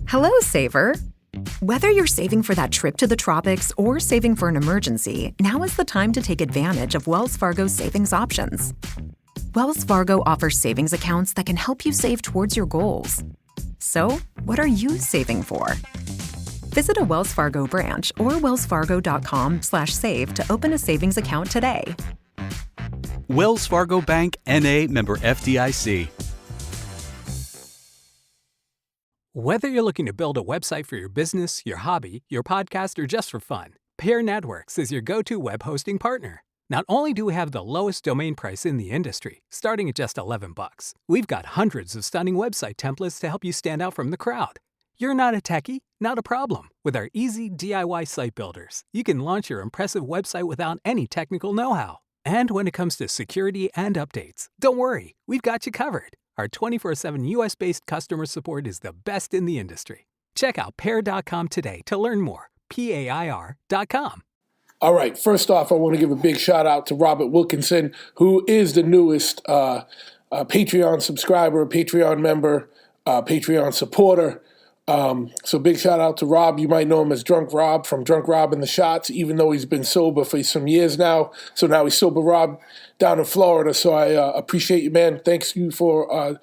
Hello, saver. Whether you're saving for that trip to the tropics or saving for an emergency, now is the time to take advantage of Wells Fargo's savings options. Wells Fargo offers savings accounts that can help you save towards your goals. So, what are you saving for? Visit a Wells Fargo branch or wellsfargo.com/save to open a savings account today. Wells Fargo Bank, N.A., member FDIC. Whether you're looking to build a website for your business, your hobby, your podcast, or just for fun, Pair Networks is your go-to web hosting partner. Not only do we have the lowest domain price in the industry, starting at just $11, we've got hundreds of stunning website templates to help you stand out from the crowd. You're not a techie? Not a problem. With our easy DIY site builders, you can launch your impressive website without any technical know-how. And when it comes to security and updates, don't worry, we've got you covered. Our 24/7 US-based customer support is the best in the industry. Check out Pair.com today to learn more. PAIR.com. All right, first off, I want to give a big shout out to Robert Wilkinson, who is the newest Patreon subscriber, Patreon member, Patreon supporter. So big shout out to Rob. You might know him as Drunk Rob from Drunk Rob and the Shots, even though he's been sober for some years now. So now he's Sober Rob down in Florida. So I appreciate you, man. Thanks you for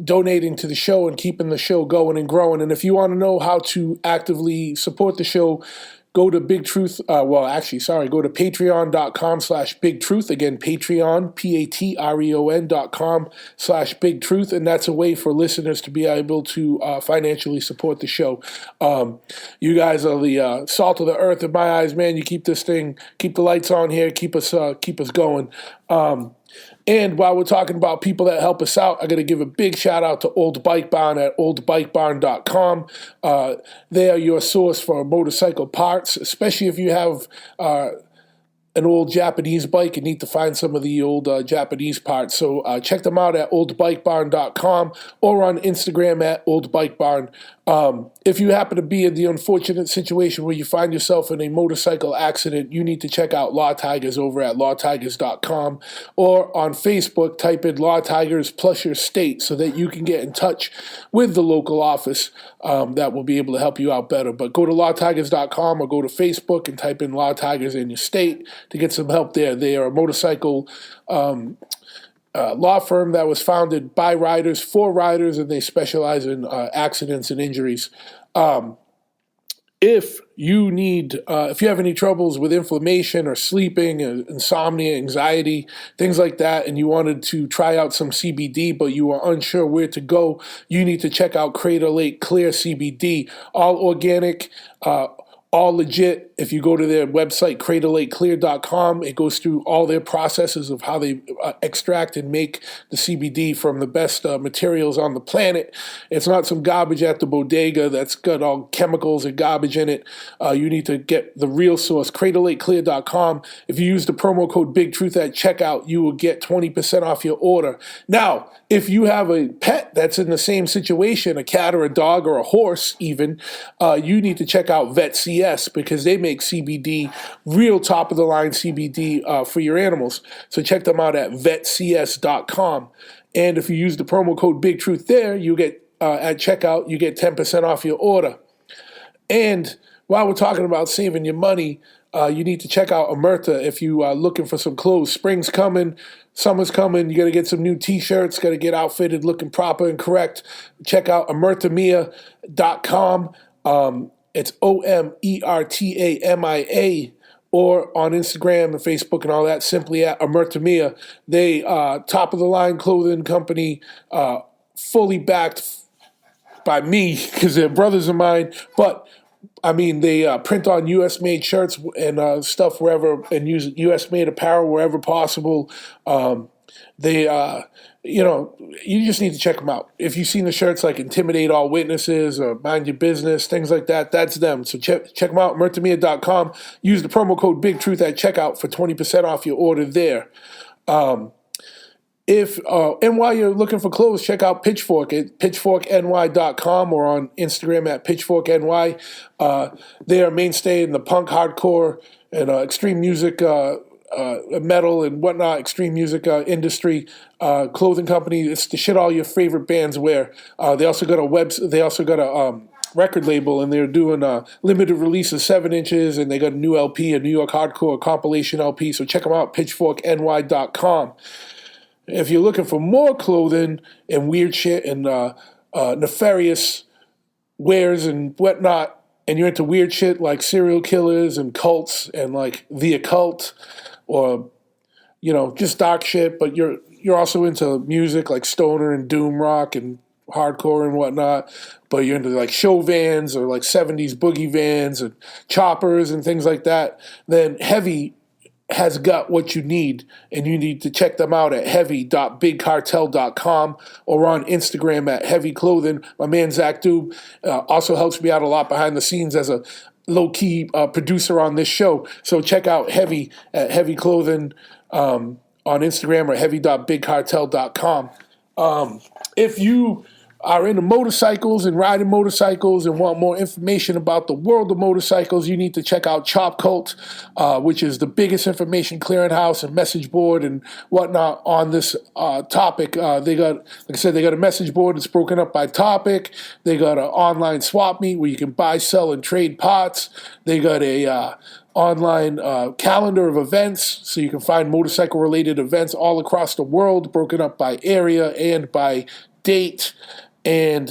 donating to the show and keeping the show going and growing. And if you want to know how to actively support the show, go to Big Truth. Go to patreon.com/Big Truth. Again, Patreon, patreon.com/Big Truth. And that's a way for listeners to be able to financially support the show. You guys are the salt of the earth in my eyes, man. You keep the lights on here, keep us going. And while we're talking about people that help us out, I got to give a big shout out to Old Bike Barn at oldbikebarn.com. They are your source for motorcycle parts, especially if you have an old Japanese bike and need to find some of the old Japanese parts. So check them out at oldbikebarn.com or on Instagram at oldbikebarn. If you happen to be in the unfortunate situation where you find yourself in a motorcycle accident, you need to check out Law Tigers over at lawtigers.com, or on Facebook, type in Law Tigers plus your state so that you can get in touch with the local office that will be able to help you out better. But go to lawtigers.com or go to Facebook and type in Law Tigers in your state to get some help there. They are a motorcycle law firm that was founded by riders for riders, and they specialize in accidents and injuries. If you have any troubles with inflammation or sleeping, insomnia, anxiety, things like that, and you wanted to try out some CBD, but you are unsure where to go, you need to check out Crater Lake Clear CBD. All organic, all legit. If you go to their website, craterlakeclear.com, it goes through all their processes of how they extract and make the CBD from the best materials on the planet. It's not some garbage at the bodega that's got all chemicals and garbage in it. You need to get the real source, craterlakeclear.com. If you use the promo code BIGTRUTH at checkout, you will get 20% off your order. Now, if you have a pet that's in the same situation, a cat or a dog or a horse even, you need to check out VetCS, because they make CBD, real top-of-the-line CBD for your animals. So check them out at vetcs.com. And if you use the promo code BIGTRUTH there, you get at checkout, you get 10% off your order. And while we're talking about saving your money, you need to check out Omerta if you are looking for some clothes. Spring's coming, summer's coming, you got to get some new t-shirts, got to get outfitted looking proper and correct. Check out omertamia.com. It's OMERTAMIA, or on Instagram and Facebook and all that, simply at Omertamia. They top-of-the-line clothing company, fully backed by me because they're brothers of mine, but I mean, they print on U.S.-made shirts and stuff wherever, and use U.S.-made apparel wherever possible. You just need to check them out. If you've seen the shirts like Intimidate All Witnesses or Mind Your Business, things like that, that's them. So check them out, omertamia.com. Use the promo code BIGTRUTH at checkout for 20% off your order there. And while you're looking for clothes, check out Pitchfork at pitchforkny.com or on Instagram at pitchforkny. They are a mainstay in the punk, hardcore, and extreme music metal and whatnot, extreme music industry, clothing company. It's the shit all your favorite bands wear. They also got a record label, and they're doing a limited release of 7 inches, and they got a new LP, a New York Hardcore compilation LP. So check them out, pitchforkny.com. If you're looking for more clothing and weird shit and nefarious wares and whatnot, and you're into weird shit like serial killers and cults and like the occult, or just dark shit, but you're also into music like stoner and doom rock and hardcore and whatnot, but you're into like show vans or like 70s boogie vans and choppers and things like that, then Heavy has got what you need, and you need to check them out at heavy.bigcartel.com or on Instagram at Heavy Clothing. My man Zach Dube also helps me out a lot behind the scenes as a low-key producer on this show. So check out Heavy at Heavy Clothing on Instagram or heavy.bigcartel.com. If you are into motorcycles and riding motorcycles and want more information about the world of motorcycles, you need to check out Chop Cult, which is the biggest information clearinghouse and message board and whatnot on this topic. They got, like I said, they got a message board that's broken up by topic. They got an online swap meet where you can buy, sell, and trade parts. They got a online calendar of events, so you can find motorcycle-related events all across the world, broken up by area and by date. And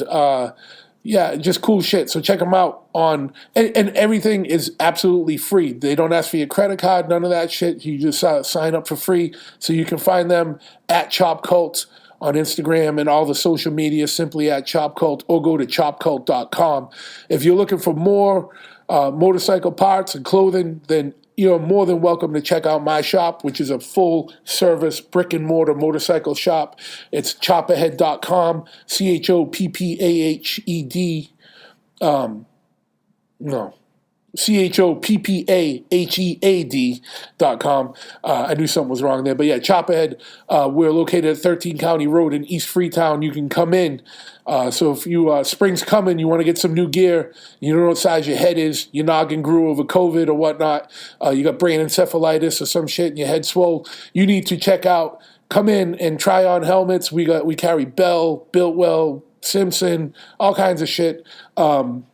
just cool shit. So check them out and everything is absolutely free. They don't ask for your credit card, none of that shit. You just sign up for free. So you can find them at Chop Cult on Instagram and all the social media, simply at Chop Cult, or go to chopcult.com. If you're looking for more motorcycle parts and clothing, then you're more than welcome to check out my shop, which is a full-service brick-and-mortar motorcycle shop. It's choppahead.com, CHOPPAHEAD.com. I knew something was wrong there. But yeah, Chop Ahead, we're located at 13 County Road in East Freetown. You can come in. So if you spring's coming, you want to get some new gear, you don't know what size your head is, your noggin grew over COVID or whatnot, you got brain encephalitis or some shit and your head swole, you need to come in and try on helmets. We carry Bell, Biltwell, Simpson, all kinds of shit. And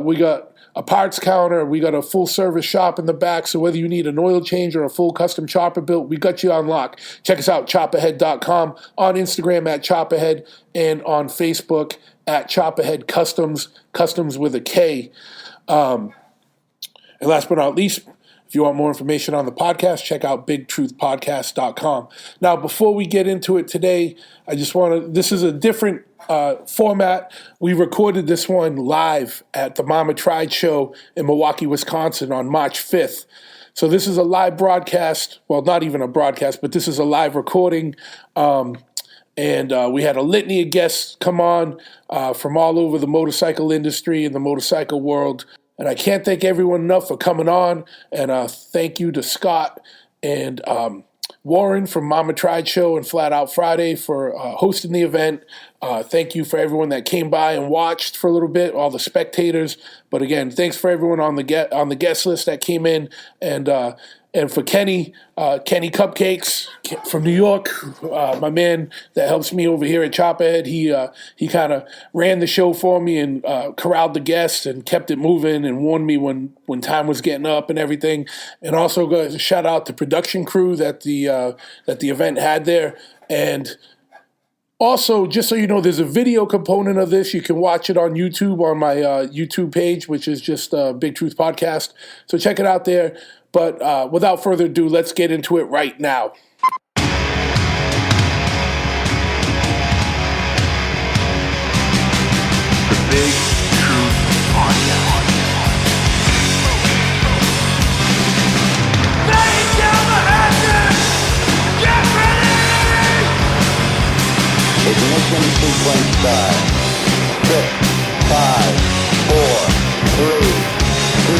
we got a parts counter. We got a full-service shop in the back, so whether you need an oil change or a full custom chopper built, we got you on lock. Check us out, choppahead.com, on Instagram at choppahead, and on Facebook at choppahead customs with a K. And last but not least, if you want more information on the podcast, check out bigtruthpodcast.com. Now, before we get into it today, this is a different format. We recorded this one live at the Mama Tried show in Milwaukee, Wisconsin on March 5th. So this is a live broadcast. Well, not even a broadcast, but this is a live recording. And we had a litany of guests come on from all over the motorcycle industry and the motorcycle world. And I can't thank everyone enough for coming on. And thank you to Scott and Warren from Mama Tried Show and Flat Out Friday for hosting the event. Thank you for everyone that came by and watched for a little bit, all the spectators. But again, thanks for everyone on the guest list that came in, and for Kenny Cupcakes from New York, my man that helps me over here at Chopperhead. He kind of ran the show for me and corralled the guests and kept it moving and warned me when time was getting up and everything. And also got a shout out to production crew that the event had there. And also, just so you know, there's a video component of this. You can watch it on YouTube on my YouTube page, which is just Big Truth Podcast. So check it out there. But without further ado, let's get into it right now. The Big Truth Podcast. Laying down the hatches! Get ready! Ignition sequence start. 6, 5, 4, 3, 2,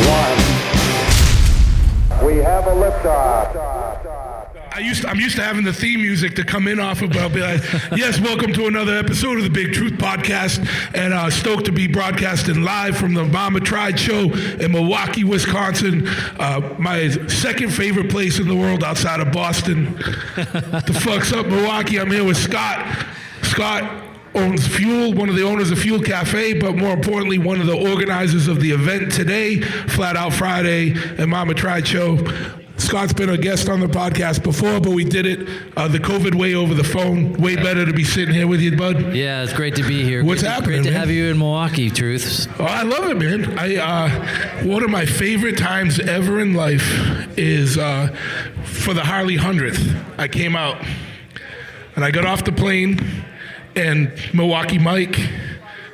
1. We have a liftoff. Are I'm used to having the theme music to come in off of, but I'll be like, yes, welcome to another episode of the Big Truth Podcast, and stoked to be broadcasting live from the Mama Tried Show in Milwaukee, Wisconsin, my second favorite place in the world outside of Boston. The fuck's up, Milwaukee? I'm here with Scott. Scott owns Fuel, one of the owners of Fuel Cafe, but more importantly, one of the organizers of the event today, Flat Out Friday and Mama Tried Show. Scott's been a guest on the podcast before, but we did it the COVID way over the phone. Way better to be sitting here with you, bud. Yeah, it's great to be here. What's happening, Great to man? have you in Milwaukee, Truths. Oh, I love it, man. One of my favorite times ever in life is for the Harley 100th. I came out and I got off the plane, and Milwaukee Mike,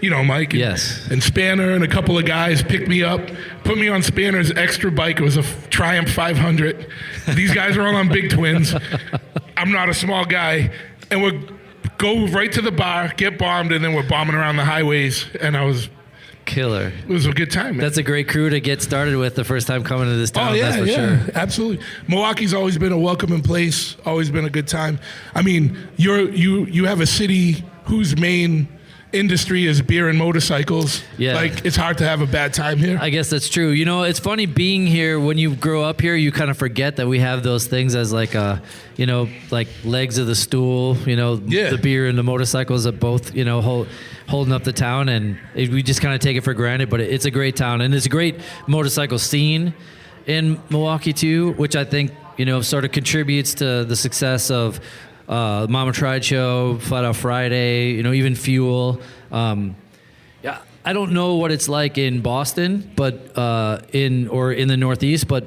you know Mike, Yes. and Spanner and a couple of guys picked me up, put me on Spanner's extra bike. It was a Triumph 500. These guys are all on big twins. I'm not a small guy, and we go right to the bar, get bombed, and then we're bombing around the highways. And Killer. it was a good time, man. That's a great crew to get started with the first time coming to this town. Oh, yeah, that's for yeah, sure. absolutely. Milwaukee's always been a welcoming place, always been a good time. I mean, you have a city whose main industry is beer and motorcycles. Yeah. Like, it's hard to have a bad time here. I guess that's true. You know, it's funny being here. When you grow up here, you kind of forget that we have those things as like, like legs of the stool, Yeah. the beer and the motorcycles that both, holding up the town. And we just kind of take it for granted, but it's a great town. And it's a great motorcycle scene in Milwaukee too, which I think, sort of contributes to the success of Mama Tried Show, Flat Out Friday, even Fuel. Yeah, I don't know what it's like in Boston, but in the Northeast, but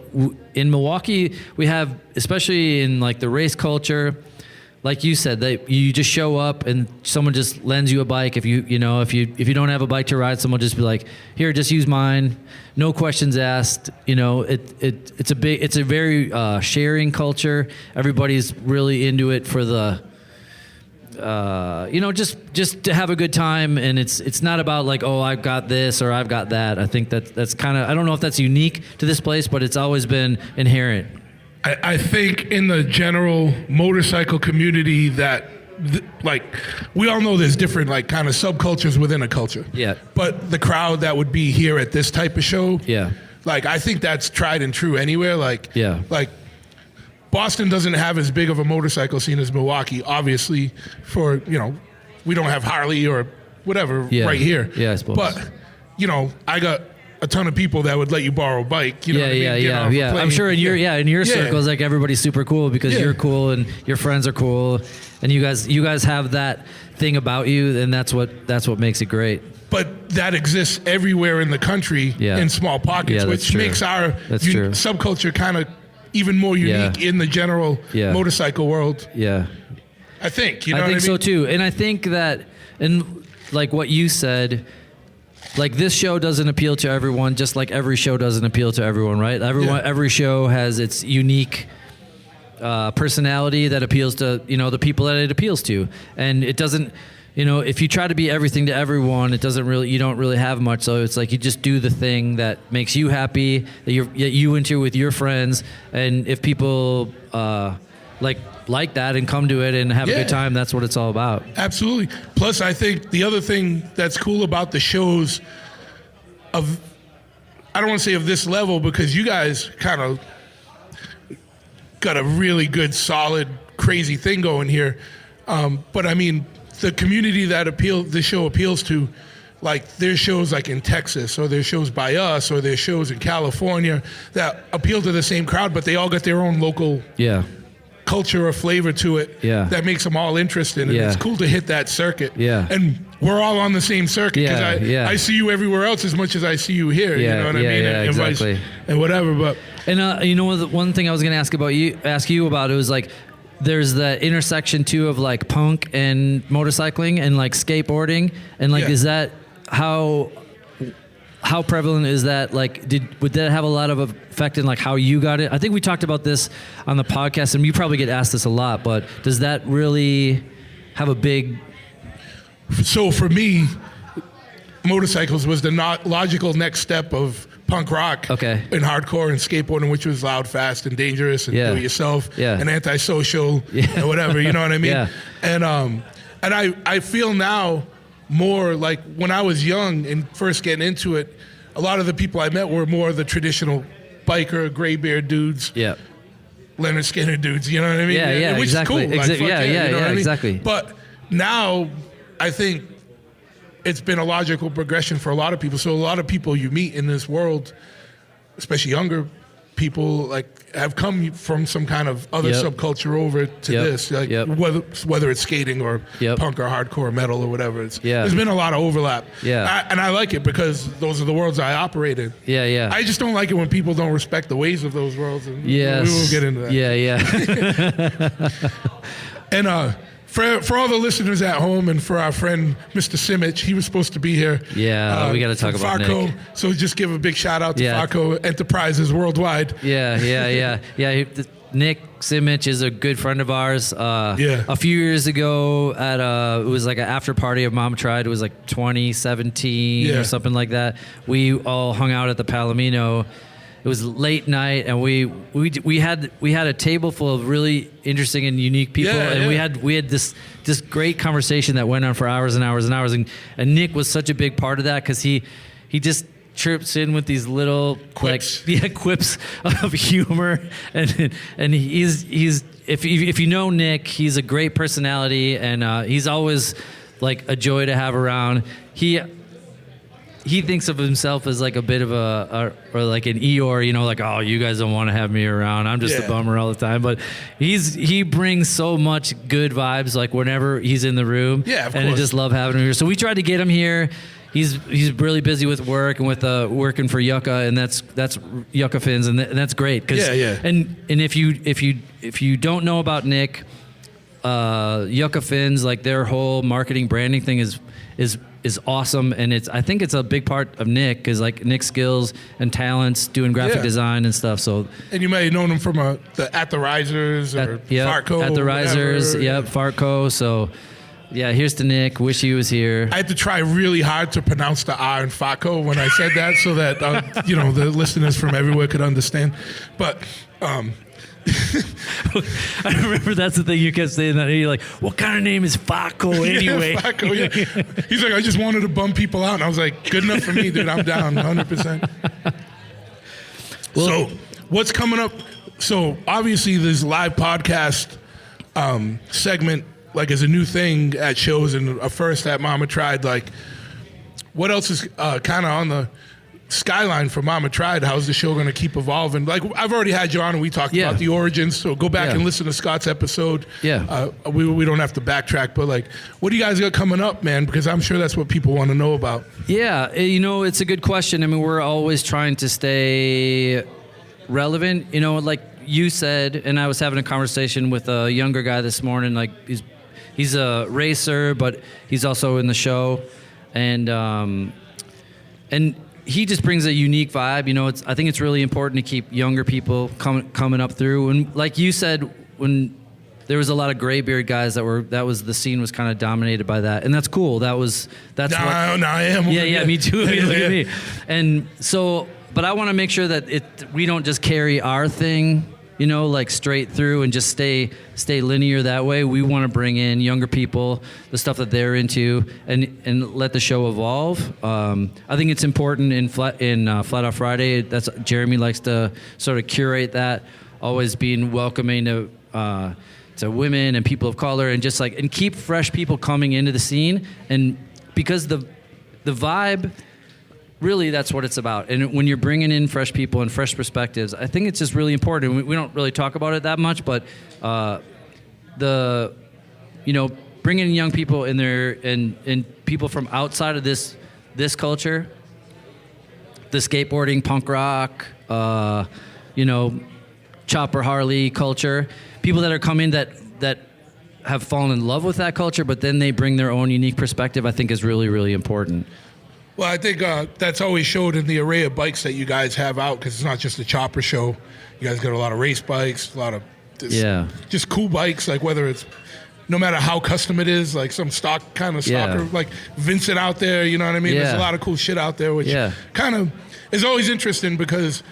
in Milwaukee, we have, especially in like the race culture, like you said, that you just show up and someone just lends you a bike. If you don't have a bike to ride, someone just be like, here, just use mine. No questions asked. It's a very sharing culture. Everybody's really into it for the, just to have a good time. And it's not about like, oh, I've got this or I've got that. I think that's kind of, I don't know if that's unique to this place, but it's always been inherent. I think in the general motorcycle community that, we all know there's different, like, kind of subcultures within a culture. Yeah. But the crowd that would be here at this type of show, Yeah. like, I think that's tried and true anywhere. Like, Yeah. like, Boston doesn't have as big of a motorcycle scene as Milwaukee, obviously, for, we don't have Harley or whatever Yeah. right here. Yeah, I suppose. But, I got a ton of people that would let you borrow a bike. You know what I mean? Get off a Yeah. plane. I'm sure in your Yeah. circles, like everybody's super cool because Yeah. you're cool and your friends are cool, and you guys have that thing about you, and that's what makes it great. But that exists everywhere in the country Yeah. in small pockets, Yeah, that's which true. makes our That's true. subculture kind of even more unique in the general Yeah. motorcycle world. Yeah. I think. You know I what think I mean? so too, and I think that, and like what you said, like this show doesn't appeal to everyone, just like every show doesn't appeal to everyone, right? Every show has its unique personality that appeals to the people that it appeals to, and it doesn't. If you try to be everything to everyone, you don't really have much. So it's like you just do the thing that makes you happy, that you into with your friends, and if people like that and come to it and have a Yeah. good time, that's what it's all about. Absolutely. Plus, I think the other thing that's cool about the shows I don't want to say of this level, because you guys kind of got a really good, solid, crazy thing going here. But I mean, the community that the show appeals to, like there's shows like in Texas, or there's shows by us, or there's shows in California that appeal to the same crowd, but they all got their own local Yeah. culture or flavor to it that makes them all interesting. And Yeah. it's cool to hit that circuit. Yeah. And we're all on the same circuit, because Yeah. I see you everywhere else as much as I see you here. Yeah, You know what I yeah, mean? yeah, and vice- exactly. and whatever. But And one thing I was going to ask you about, it was like, there's the intersection too of like punk and motorcycling and like skateboarding, and like, Yeah. is that how prevalent is that? Like, would that have a lot of effect in like how you got it? I think we talked about this on the podcast, and you probably get asked this a lot, but does that really have a big? so for me, motorcycles was the logical next step of punk rock and hardcore and skateboarding, which was loud, fast, and dangerous, and do it yourself, and antisocial, and whatever. You know what I mean? Yeah. And I feel now more like when I was young and first getting into it, a lot of the people I met were more the traditional biker, graybeard dudes. Yeah. Leonard Skinner dudes, you know what I mean? Yeah, which exactly. is cool. Like, yeah, you know what I mean? exactly. But now, I think it's been a logical progression for a lot of people. So a lot of people you meet in this world, especially younger people, like have come from some kind of other subculture over to this, like whether it's skating or punk or hardcore or metal or whatever. There's been a lot of overlap. And I like it because those are the worlds I operate in. I just don't like it when people don't respect the ways of those worlds. And we won't get into that. And for all the listeners at home and for our friend Mr. Simic, he was supposed to be here. We got to talk about FACO. Nick. So just give a big shout out to FACO Enterprises Worldwide. Nick Simic is a good friend of ours. A few years ago at it was like an after party of Mama Tried. It was like 2017 or something like that. We all hung out at the Palomino. It was late night, and we had a table full of really interesting and unique people, and we had this great conversation that went on for hours and hours and hours. And Nick was such a big part of that because he just chirps in with these little quips of humor, and he's if you know Nick, he's a great personality, and he's always like a joy to have around. He thinks of himself as like a bit of or like an Eeyore, you know, like, oh, you guys don't want to have me around. I'm just a bummer all the time. But he brings so much good vibes, like whenever he's in the room. Yeah, of course. I just love having him here. So we tried to get him here. He's really busy with work and with working for Yucca, and that's Yucca Fins, and that's great. And if you don't know about Nick, Yucca Fins, like their whole marketing branding thing is awesome, and I think it's a big part of Nick, because like Nick's skills and talents doing graphic design and stuff. So, and you may have known him from At the Risers or Fartco. At the Risers, Fartco. So, here's to Nick. Wish he was here. I had to try really hard to pronounce the R in Fartco when I said that, so that the listeners from everywhere could understand. But. I remember that's the thing you kept saying, that you're like, what kind of name is Faco anyway? Faco, He's like, I just wanted to bum people out, and I was like, good enough for me, dude. I'm down 100%. So what's coming up? So obviously this live podcast segment like is a new thing at shows, and a first at Mama Tried. Like, what else is kind of on the skyline for Mama Tried? How's the show going to keep evolving? Like, I've already had you on and we talked about the origins, so go back and listen to Scott's episode. We don't have to backtrack, but like, what do you guys got coming up, man? Because I'm sure that's what people want to know about. It's a good question. I mean, we're always trying to stay relevant, like you said, and I was having a conversation with a younger guy this morning. Like, he's a racer, but he's also in the show, and he just brings a unique vibe. I think it's really important to keep younger people coming up through. And like you said, when there was a lot of graybeard guys the scene was kind of dominated by that, and that's cool. I am. Yeah, me too. Look at me. And so, but I want to make sure that we don't just carry our thing, like straight through and just stay linear that way. We want to bring in younger people, the stuff that they're into, and let the show evolve. I think it's important in Flat Out Friday. That's Jeremy likes to sort of curate that, always being welcoming to women and people of color, and just and keep fresh people coming into the scene. And because the vibe, really, that's what it's about. And when you're bringing in fresh people and fresh perspectives, I think it's just really important. We don't really talk about it that much, but bringing in young people in there and people from outside of this culture, the skateboarding, punk rock, chopper Harley culture, people that are coming that have fallen in love with that culture, but then they bring their own unique perspective, I think is really, really important. Well, I think that's always showed in the array of bikes that you guys have out, because it's not just a chopper show. You guys got a lot of race bikes, a lot of just cool bikes, like whether it's no matter how custom it is, like some stalker, like Vincent out there, you know what I mean? There's a lot of cool shit out there, which kind of, it's always interesting because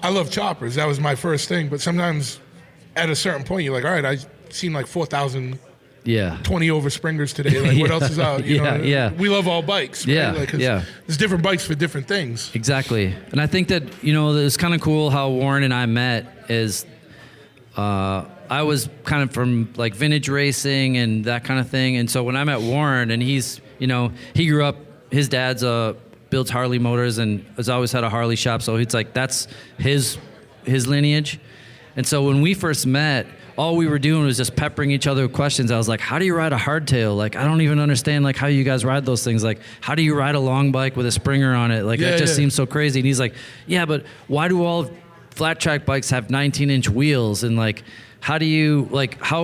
I love choppers. That was my first thing. But sometimes at a certain point, you're like, all right, I've seen like 4,000 20 over Springers today. Like, what else is out? You know? We love all bikes. Right? Yeah, like, yeah. There's different bikes for different things. Exactly. And I think that, it's kind of cool how Warren and I met is I was kind of from like vintage racing and that kind of thing. And so when I met Warren and he's, he grew up, his dad's builds Harley motors and has always had a Harley shop. So it's like, that's his lineage. And so when we first met, all we were doing was just peppering each other with questions. I was like, how do you ride a hardtail? Like, I don't even understand like how you guys ride those things. Like, how do you ride a long bike with a Springer on it? Like, that just seems so crazy. And he's like, yeah, but why do all flat track bikes have 19-inch wheels? And like, how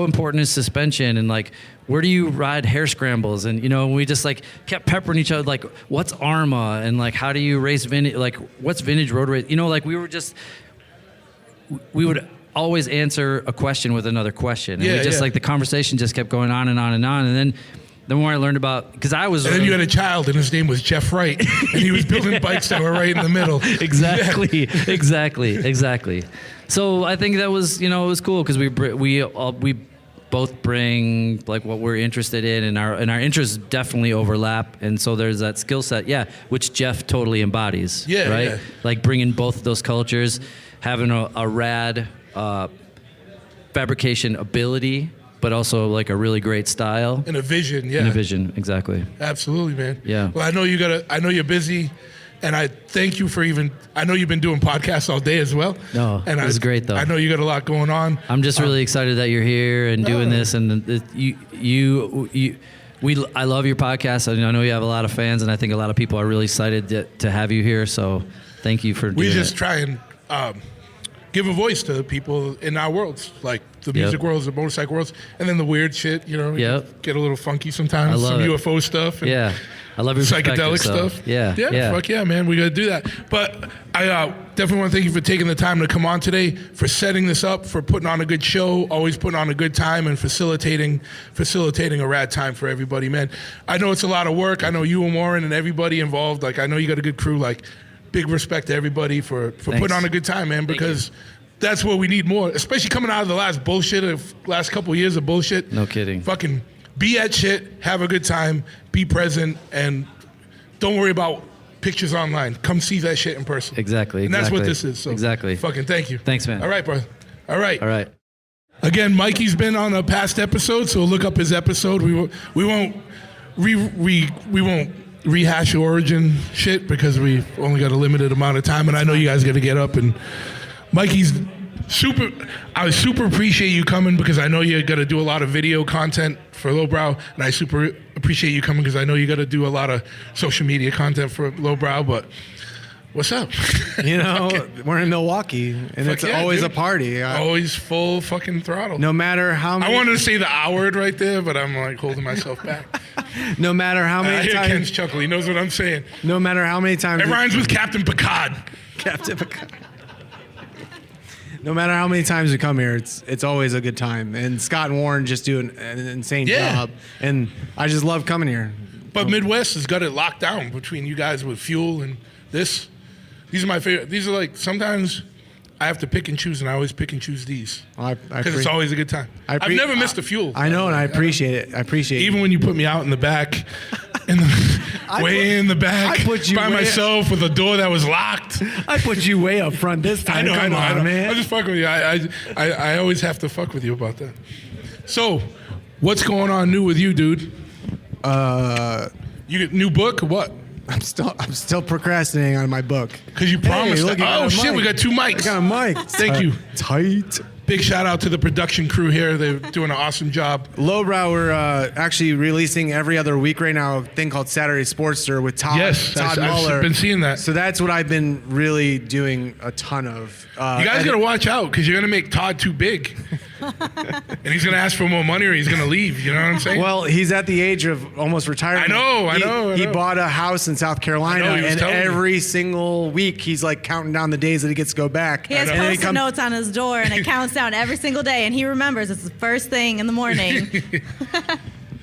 important is suspension? And like, where do you ride hair scrambles? And, we just like kept peppering each other. Like, what's ARMA? And like, how do you race vintage? Like, what's vintage road race? Like we would always answer a question with another question. And like the conversation just kept going on and on and on. And then the more I learned about, because I was... And then you had a child and his name was Jeff Wright and he was building bikes that were right in the middle. Exactly. So I think that was, it was cool because we both bring like what we're interested in and our interests definitely overlap. And so there's that skill set, which Jeff totally embodies, right? Yeah. Like bringing both of those cultures, having a rad fabrication ability, but also like a really great style and a vision. And a vision, exactly. Absolutely, man. Yeah. Well, I know you're busy, and I thank you for I know you've been doing podcasts all day as well. No, and it was great though. I know you got a lot going on. I'm just really excited that you're here and doing this, and I love your podcast. I know you have a lot of fans, and I think a lot of people are really excited to have you here. So thank you for doing it. We just try and give a voice to people in our worlds, like the music worlds, the motorcycle worlds, and then the weird shit, get a little funky sometimes. I love some it. UFO stuff. And I love your psychedelic stuff. Fuck yeah, man, we got to do that. But I definitely want to thank you for taking the time to come on today, for setting this up, for putting on a good show, always putting on a good time, and facilitating a rad time for everybody, man. I know it's a lot of work. I know you and Warren and everybody involved. Like, I know you got a good crew. Like, big respect to everybody for putting on a good time, man, because that's what we need more, especially coming out of the last couple of years of bullshit. No kidding. Fucking be at shit, have a good time, be present, and don't worry about pictures online. Come see that shit in person. Exactly. And that's what this is. So exactly. Fucking thank you. Thanks, man. All right, bro. All right. All right. Again, Mikey's been on a past episode, so look up his episode. We won't rehash origin shit because we've only got a limited amount of time, and I know you guys got to get up. And Mikey's I super appreciate you coming because I know you got to do a lot of video content for Lowbrow, and I super appreciate you coming because I know you got to do a lot of social media content for Lowbrow. But what's up? We're in Milwaukee, and it's always a party. Always full fucking throttle. No matter how many... I wanted to say the I word right there, but I'm like holding myself back. No matter how many times... I hear Ken's chuckle. He knows what I'm saying. No matter how many times... It rhymes with Captain Picard. Captain Picard. No matter how many times we come here, it's always a good time. And Scott and Warren just do an insane job. And I just love coming here. But Midwest has got it locked down between you guys with fuel and this. These are my favorite. These are like, sometimes I have to pick and choose, and I always pick and choose these. Because it's always a good time. I've never missed a fuel. I know, and I appreciate it. I appreciate it. Even when you put me out in the back, way in the back, by myself with a door that was locked. I put you way up front this time. I know, man. I'm just fucking with you. I always have to fuck with you about that. So, what's going on new with you, dude? You get new book or what? I'm still procrastinating on my book. Because you promised that. Oh, shit, we got two mics. I got a mic. Thank you. Tight. Big shout out to the production crew here. They're doing an awesome job. Lowbrow, we're actually releasing every other week right now a thing called Saturday Sportster with Todd. Yes, Todd Muller. I've been seeing that. So that's what I've been really doing a ton of. You guys got to watch out because you're going to make Todd too big. And he's going to ask for more money or he's going to leave. You know what I'm saying? Well, he's at the age of almost retirement. I know. He bought a house in South Carolina, and every single week he's like counting down the days that he gets to go back. He has Post-it notes on his door, and it counts down every single day, and he remembers it's the first thing in the morning.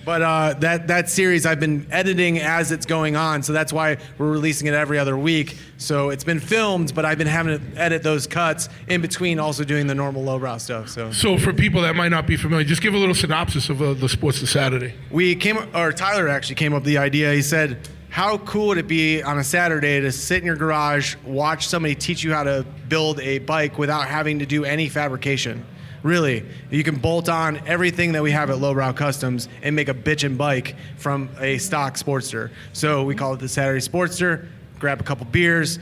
But that series I've been editing as it's going on, so that's why we're releasing it every other week. So it's been filmed, but I've been having to edit those cuts in between, also doing the normal lowbrow stuff. So for people that might not be familiar, just give a little synopsis of the Sports to Saturday. Tyler actually came up with the idea. He said, how cool would it be on a Saturday to sit in your garage, watch somebody teach you how to build a bike without having to do any fabrication? Really, you can bolt on everything that we have at Lowbrow Customs and make a bitchin' bike from a stock Sportster. So we call it the Saturday Sportster. Grab a couple beers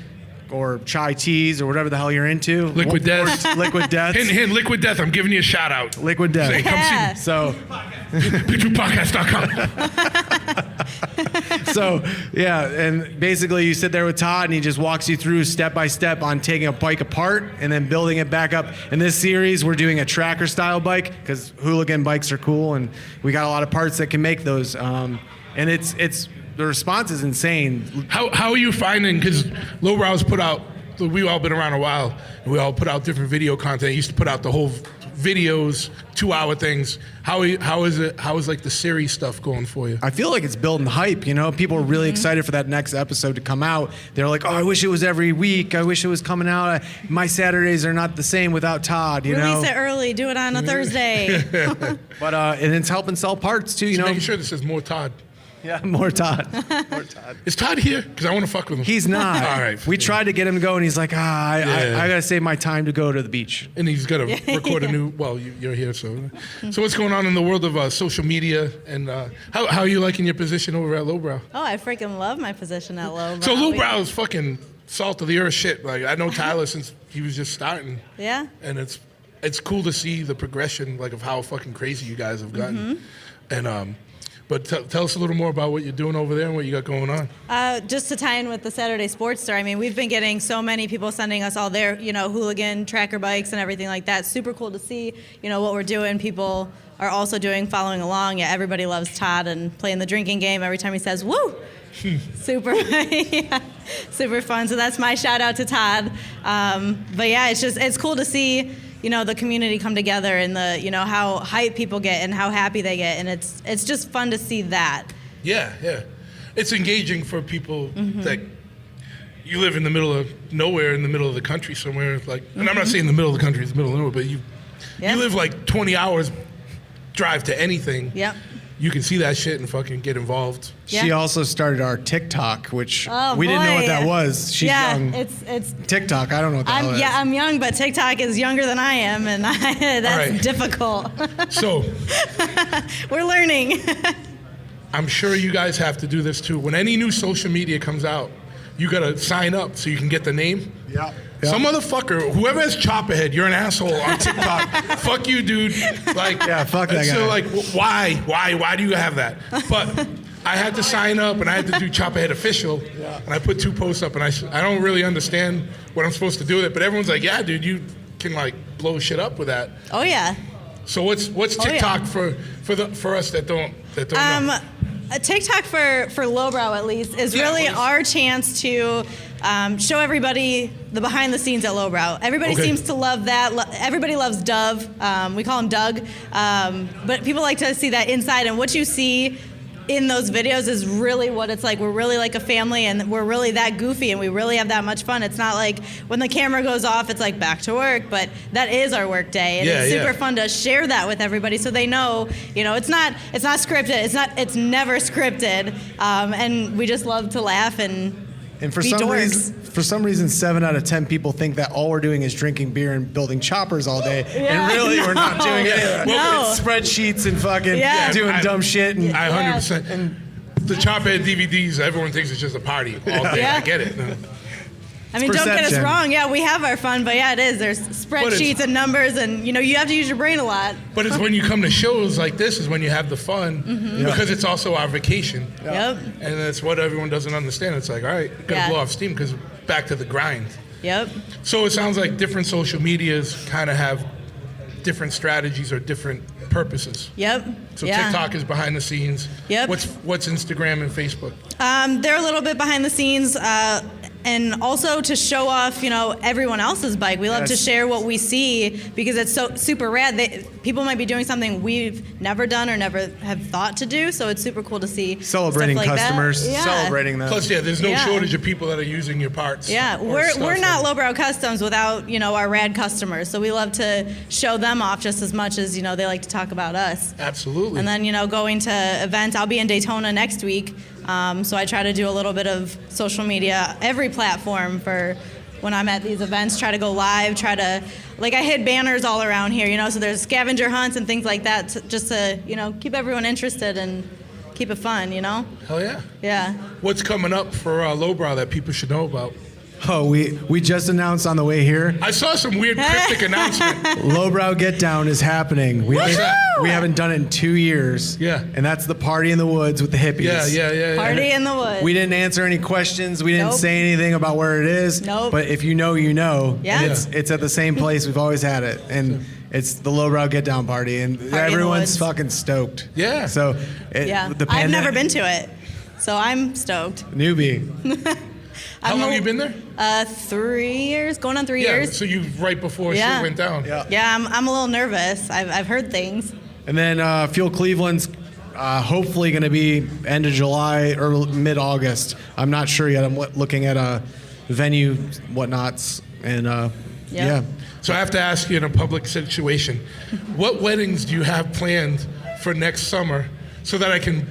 or chai teas or whatever the hell you're into. Liquid Death. Liquid Death. Hint, Liquid Death. I'm giving you a shout out. Liquid Death. Say, come see me. So, PitchPodcast.com. So, yeah, and basically you sit there with Todd and he just walks you through step by step on taking a bike apart and then building it back up. In this series, we're doing a tracker style bike because hooligan bikes are cool and we got a lot of parts that can make those. And it's the response is insane. How are you finding, because Lowbrow's put out, we've all been around a while, and we all put out different video content. You used to put out the whole videos, 2-hour things. How is like the series stuff going for you? I feel like it's building hype, you know? People are really excited for that next episode to come out. They're like, oh, I wish it was every week. I wish it was coming out. My Saturdays are not the same without Todd, you know? Release it early. Do it on a Thursday. But and it's helping sell parts, too, you know? Making sure this says more Todd. Yeah, more Todd. More Todd. Is Todd here? Because I want to fuck with him. He's not. All right. We tried to get him to go, and he's like, I got to save my time to go to the beach. And he's got to record a new, well, you're here, so. So what's going on in the world of social media, and how are you liking your position over at Lowbrow? Oh, I freaking love my position at Lowbrow. So Lowbrow is fucking salt of the earth shit. Like, I know Tyler since he was just starting. Yeah. And it's cool to see the progression, like, of how fucking crazy you guys have gotten. And but tell us a little more about what you're doing over there and what you got going on. Just to tie in with the Saturday Sportster, I mean, we've been getting so many people sending us all their, hooligan tracker bikes and everything like that. Super cool to see, what we're doing. People are also following along. Yeah, everybody loves Todd and playing the drinking game every time he says, woo! Super, super fun. So that's my shout out to Todd. But yeah, it's cool to see, the community come together and the, how hype people get and how happy they get. And it's just fun to see that. Yeah. It's engaging for people that you live in the middle of nowhere, in the middle of the country somewhere. Like, and I'm not saying the middle of the country is the middle of nowhere, but you live like 20 hours drive to anything. Yep. You can see that shit and fucking get involved. Yeah. She also started our TikTok, which we didn't know what that was. She's young. It's TikTok. I don't know what that is. Yeah, I'm young, but TikTok is younger than I am, and that's difficult. So we're learning. I'm sure you guys have to do this too. When any new social media comes out, you gotta sign up so you can get the name. Yeah. Some motherfucker, whoever has Chopperhead, you're an asshole on TikTok. Fuck you, dude. Like, yeah, fuck that guy. So like, why do you have that? But I had to sign up and I had to do Chopperhead official, and I put 2 posts up, and I don't really understand what I'm supposed to do with it, but everyone's like, yeah, dude, you can like blow shit up with that. Oh yeah. So what's TikTok for us that don't know? TikTok for Lowbrow at least is really our chance to show everybody the behind the scenes at Lowbrow. Everybody seems to love that. Everybody loves Dove. We call him Doug. But people like to see that inside, and what you see in those videos is really what it's like. We're really like a family, and we're really that goofy, and we really have that much fun. It's not like when the camera goes off, it's like back to work, but that is our work day, and it's super fun to share that with everybody so they know, it's not scripted. It's never scripted, and we just love to laugh and for some reason, 7 out of 10 people think that all we're doing is drinking beer and building choppers all day, and really we're not doing it. No. It's spreadsheets and fucking doing dumb shit. And I 100%. And the Chopperhead DVDs, everyone thinks it's just a party all day. I get it. I mean, don't get us wrong. Yeah, we have our fun, but yeah, it is. There's spreadsheets and numbers, and you have to use your brain a lot. But it's when you come to shows like this is when you have the fun, because it's also our vacation. Yep. And that's what everyone doesn't understand. It's like, all right, gotta blow off steam because back to the grind. Yep. So it sounds like different social medias kind of have different strategies or different purposes. Yep. So TikTok is behind the scenes. Yep. What's Instagram and Facebook? They're a little bit behind the scenes. and also to show off, everyone else's bike. We love to share what we see because it's so super rad. People might be doing something we've never done or never have thought to do, so it's super cool to see celebrating stuff like customers, that. Yeah. celebrating them. Plus, there's no shortage of people that are using your parts. Yeah, we're not Lowbrow Customs without our rad customers, so we love to show them off just as much as they like to talk about us. Absolutely. And then going to events. I'll be in Daytona next week. So I try to do a little bit of social media, every platform for when I'm at these events, try to go live, I hid banners all around here, so there's scavenger hunts and things like that just to, keep everyone interested and keep it fun, Hell yeah. Yeah. What's coming up for Lowbrow that people should know about? Oh, we just announced on the way here. I saw some weird cryptic announcement. Lowbrow Get Down is happening. We haven't done it in 2 years. Yeah. And that's the party in the woods with the hippies. Yeah. Party in the woods. We didn't answer any questions. We didn't Nope. say anything about where it is. Nope. But if you know, you know. Yeah. And it's at the same place we've always had it. And it's the Lowbrow Get Down party. And in the everyone's woods. fucking stoked. Yeah. So I've never been to it, so I'm stoked. Newbie. How long have you been there? 3 years, going on 3 Yeah, years. so you right before shit went down. Yeah, I'm a little nervous. I've heard things. And then Fuel Cleveland's hopefully going to be end of July or mid-August. I'm not sure yet. I'm looking at a venue, whatnots, and yeah. So I have to ask you in a public situation, what weddings do you have planned for next summer so that I can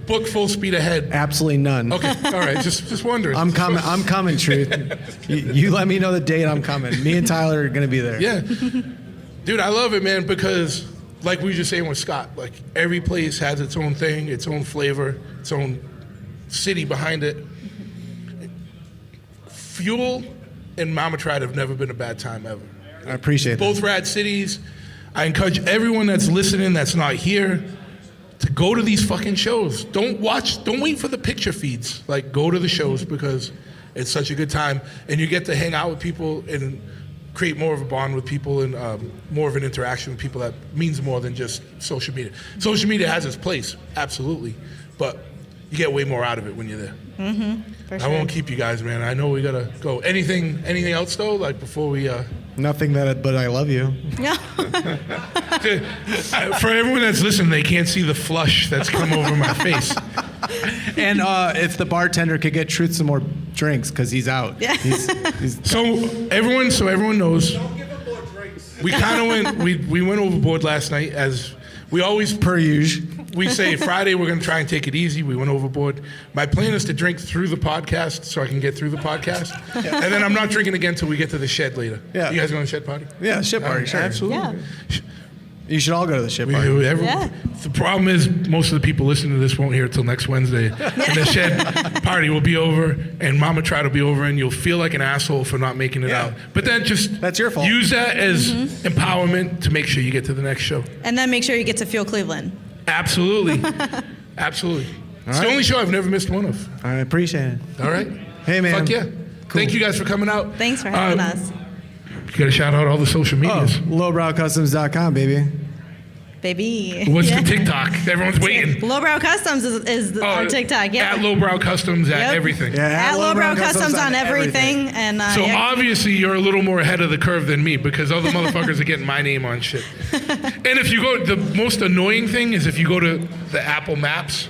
book full speed ahead? Absolutely none. Okay, all right, just wondering. I'm coming, Truth. You let me know the date, I'm coming. Me and Tyler are going to be there. Yeah. Dude, I love it, man, because like we were just saying with Scott, like every place has its own thing, its own flavor, its own city behind it. Fuel and Mama Tried have never been a bad time ever. I appreciate that. Both rad cities. I encourage everyone that's listening that's not here to go to these fucking shows. Don't wait for the picture feeds. Like, go to the shows because it's such a good time. And you get to hang out with people and create more of a bond with people and more of an interaction with people that means more than just social media. Social media has its place, absolutely. But you get way more out of it when you're there. Mm-hmm. I won't keep you guys, man. I know we gotta go. Anything else though? Like before we Nothing but I love you. Yeah. For everyone that's listening, they can't see the flush that's come over my face. And if the bartender could get Truth some more drinks because he's out. Yeah. So everyone knows. We kind of we went overboard last night, as we always per usual. We say Friday we're going to try and take it easy. We went overboard. My plan is to drink through the podcast so I can get through the podcast. And then I'm not drinking again until we get to the shed later. Yeah. You guys going to the shed party? Yeah, shed party, sure. Absolutely. Yeah. You should all go to the shed party. The problem is most of the people listening to this won't hear it till next Wednesday. And the shed party will be over and Mama Tried to be over and you'll feel like an asshole for not making it out. But then that's your fault. Use that as empowerment to make sure you get to the next show. And then make sure you get to Fuel Cleveland. Absolutely. Absolutely. It's the only show I've never missed one of. I appreciate it. All right. Hey, man. Fuck yeah. Cool. Thank you guys for coming out. Thanks for having us. You got to shout out all the social medias. Lowbrowcustoms.com, baby. Baby. What's the TikTok? Everyone's waiting. Lowbrow Customs is our TikTok. Yeah. At Lowbrow Customs at everything. Yeah, at Lowbrow Customs on everything. And so obviously you're a little more ahead of the curve than me because other motherfuckers are getting my name on shit. And if you go, the most annoying thing is if you go to the Apple Maps,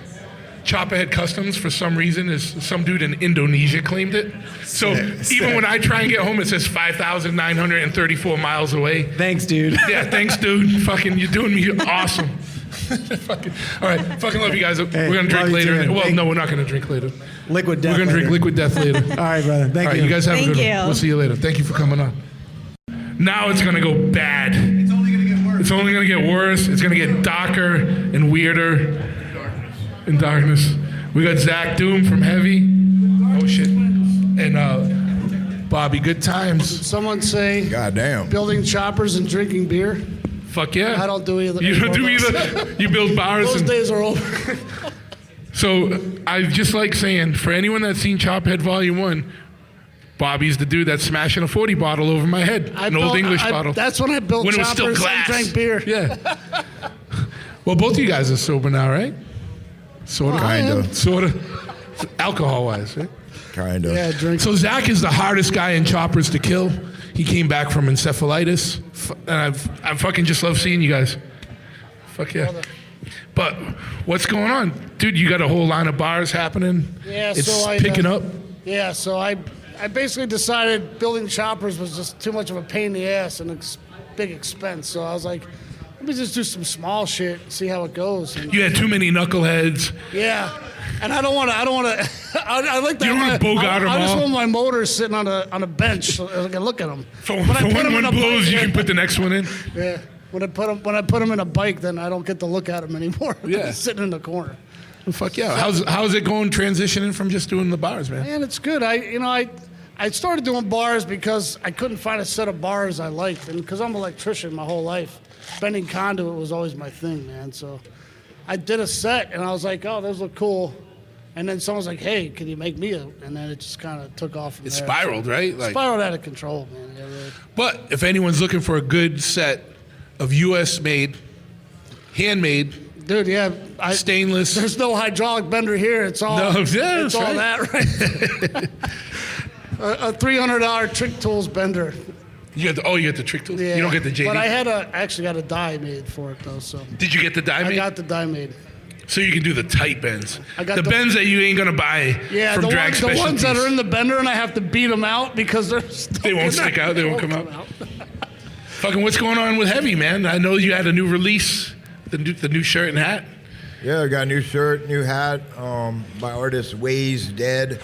Chopperhead Customs, for some reason, is some dude in Indonesia claimed it. So even when I try and get home, it says 5,934 miles away. Thanks, dude. Yeah, thanks, dude. Fucking, you're doing me awesome. All right, fucking love you guys. We're going to drink later. Well, no, we're not going to drink later. Liquid Death. We're going to drink Liquid Death later. All right, brother. Thank you. You guys have a good Thank one. you. We'll see you later. Thank you for coming on. Now it's going to go bad. It's only going to get worse. It's only going to get worse. It's going to get darker and weirder. In darkness. We got Zach Doom from Heavy. Oh shit. And Bobby Good Times. Did someone say goddamn building choppers and drinking beer? Fuck yeah. I don't do either. You don't do either. You build bars. Those days are over. So I just like saying, for anyone that's seen Chophead Volume 1, Bobby's the dude that's smashing a 40 bottle over my head. Old English bottle. That's when I built when choppers it was still glass. and drank beer. Yeah. Well, both of you guys are sober now, right? Sort of. Kind of. Sort of. Alcohol-wise, right? kind of. Yeah, drink. So Zach is the hardest guy in Choppers to kill. He came back from encephalitis, and I fucking just love seeing you guys. Fuck yeah. But what's going on? Dude, you got a whole line of bars happening. Yeah, it's so picking up. Yeah, so I basically decided building Choppers was just too much of a pain in the ass and big expense. So I was like, let me just do some small shit, see how it goes. And You had too many knuckleheads. yeah, and I don't want to. I like that. You don't wanna bogart 'em I just all? want my motors sitting on a bench so I can look at them. For when one blows, you can put the next one in. Yeah. When I put them in a bike, then I don't get to look at them anymore. Yeah. They're sitting in the corner. Fuck yeah. How's it going transitioning from just doing the bars, man? Man, it's good. I started doing bars because I couldn't find a set of bars I liked, and because I'm an electrician my whole life, bending conduit was always my thing, man. So I did a set, and I was like, oh, those look cool. And then someone's like, hey, can you make me a? And then it just kind of took off from It there. spiraled, right? Like, Spiraled out of control, man. Yeah, really. But if anyone's looking for a good set of U.S. made, handmade, dude, yeah, stainless. There's no hydraulic bender here. It's all it's all that, right? A $300 Trick Tools bender. You got the Trick Tools? Yeah. You don't get the JD? But I actually got a die made for it though. So Did you get the die made? I got the die made. So you can do the tight bends. I got the bends that you ain't gonna buy from Drag Specialties. The ones that are in the bender and I have to beat them out because they won't stick out. They won't come out. Fucking what's going on with Heavy, man? I know you had a new release, the new shirt and hat. Yeah, I got a new shirt, new hat by artist Ways Dead.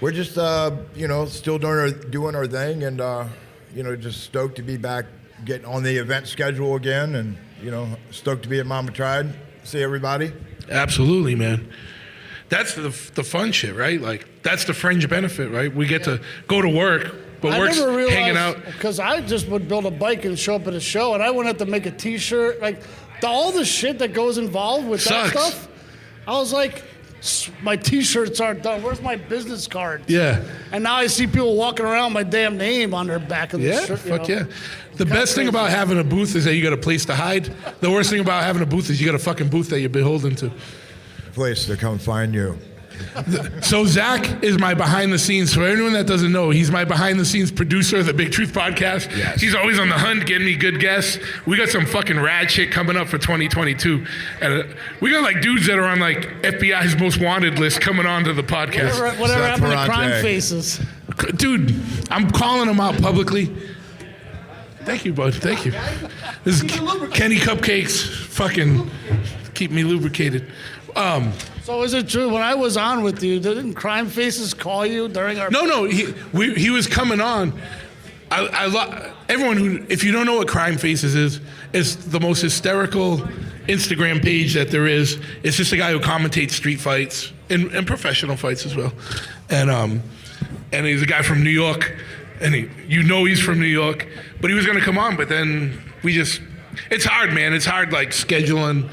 We're just, still doing our thing and, just stoked to be back, getting on the event schedule again and, stoked to be at Mama Tried. See everybody. Absolutely, man. That's the fun shit, right? Like, that's the fringe benefit, right? We get to go to work, but work's hanging out. Because I just would build a bike and show up at a show, and I wouldn't have to make a T-shirt. Like, all the shit that goes involved with that stuff, I was like, my T-shirts aren't done. Where's my business card? Yeah. And now I see people walking around with my damn name on their back of the shirt. Fuck yeah. The best thing about having a booth is that you got a place to hide. The worst thing about having a booth is you got a fucking booth that you're beholden to. Place to come find you. So Zach is my behind the scenes. For anyone that doesn't know, he's my behind the scenes producer of the Big Truth podcast. Yes. He's always on the hunt, getting me good guests. We got some fucking rad shit coming up for 2022. And we got like dudes that are on like FBI's most wanted list coming on to the podcast. Whatever happened to Crime Faces? Dude, I'm calling them out publicly. Thank you, bud. Thank you. This is Kenny Cupcakes. Fucking keep me lubricated. So is it true when I was on with you, didn't Crime Faces call you during our? No. He was coming on. Everyone who, if you don't know what Crime Faces is, it's the most hysterical Instagram page that there is. It's just a guy who commentates street fights and professional fights as well, and he's a guy from New York, and he's from New York, but he was gonna come on, but then it's hard, man. It's hard like scheduling.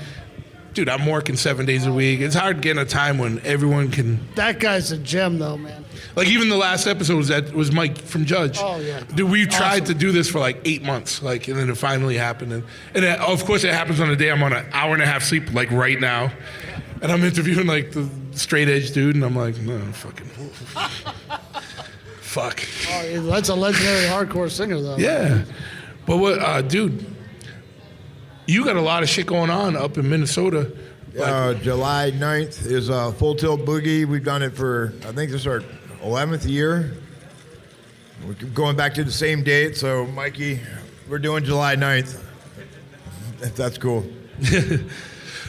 Dude, I'm working 7 days a week. It's hard getting a time when everyone can. That guy's a gem, though, man. Like even the last episode was Mike from Judge. Oh yeah. Dude, we tried to do this for like 8 months, and then it finally happened. And of course, it happens on a day I'm on an hour and a half sleep, like right now, and I'm interviewing like the straight edge dude, and I'm like, no, fucking, fuck. Oh, that's a legendary hardcore singer, though. Yeah, but what, dude? You got a lot of shit going on up in Minnesota. July 9th is Full Tilt Boogie. We've done it for, I think this is our 11th year. We're going back to the same date, so Mikey, we're doing July 9th. If that's cool.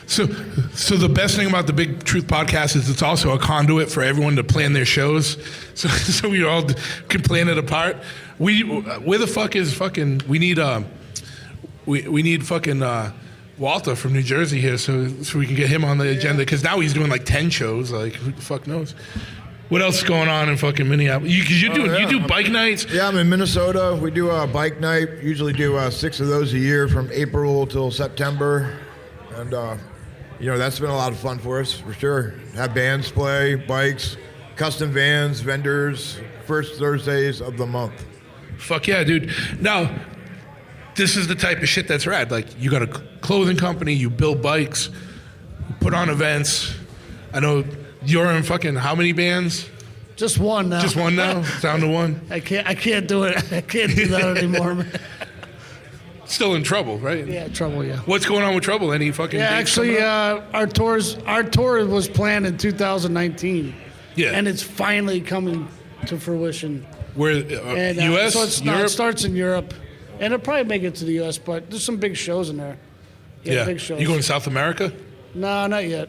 So the best thing about the Big Truth podcast is it's also a conduit for everyone to plan their shows. So we all can plan it apart. Where the fuck is fucking, we need fucking Walter from New Jersey here so we can get him on the agenda, because now he's doing like 10 shows. Like, who the fuck knows? What else is going on in fucking Minneapolis? You do bike nights? Yeah, I'm in Minnesota. We do a bike night. Usually do 6 of those a year from April till September. And, that's been a lot of fun for us, for sure. Have bands play, bikes, custom vans, vendors, first Thursdays of the month. Fuck yeah, dude. Now, this is the type of shit that's rad. Like, you got a clothing company, you build bikes, you put on events. I know you're in fucking how many bands? Just one now. Just one now? Down to one? I can't do it. I can't do that anymore, man. Still in trouble, right? Yeah, trouble, yeah. What's going on with trouble? Any fucking Yeah, dates actually, coming up? our tour was planned in 2019. Yeah. And it's finally coming to fruition. Where, And, U.S., so it's Europe? it starts in Europe. And it'll probably make it to the U.S., but there's some big shows in there. Yeah. Big shows. You going to South America? No, not yet.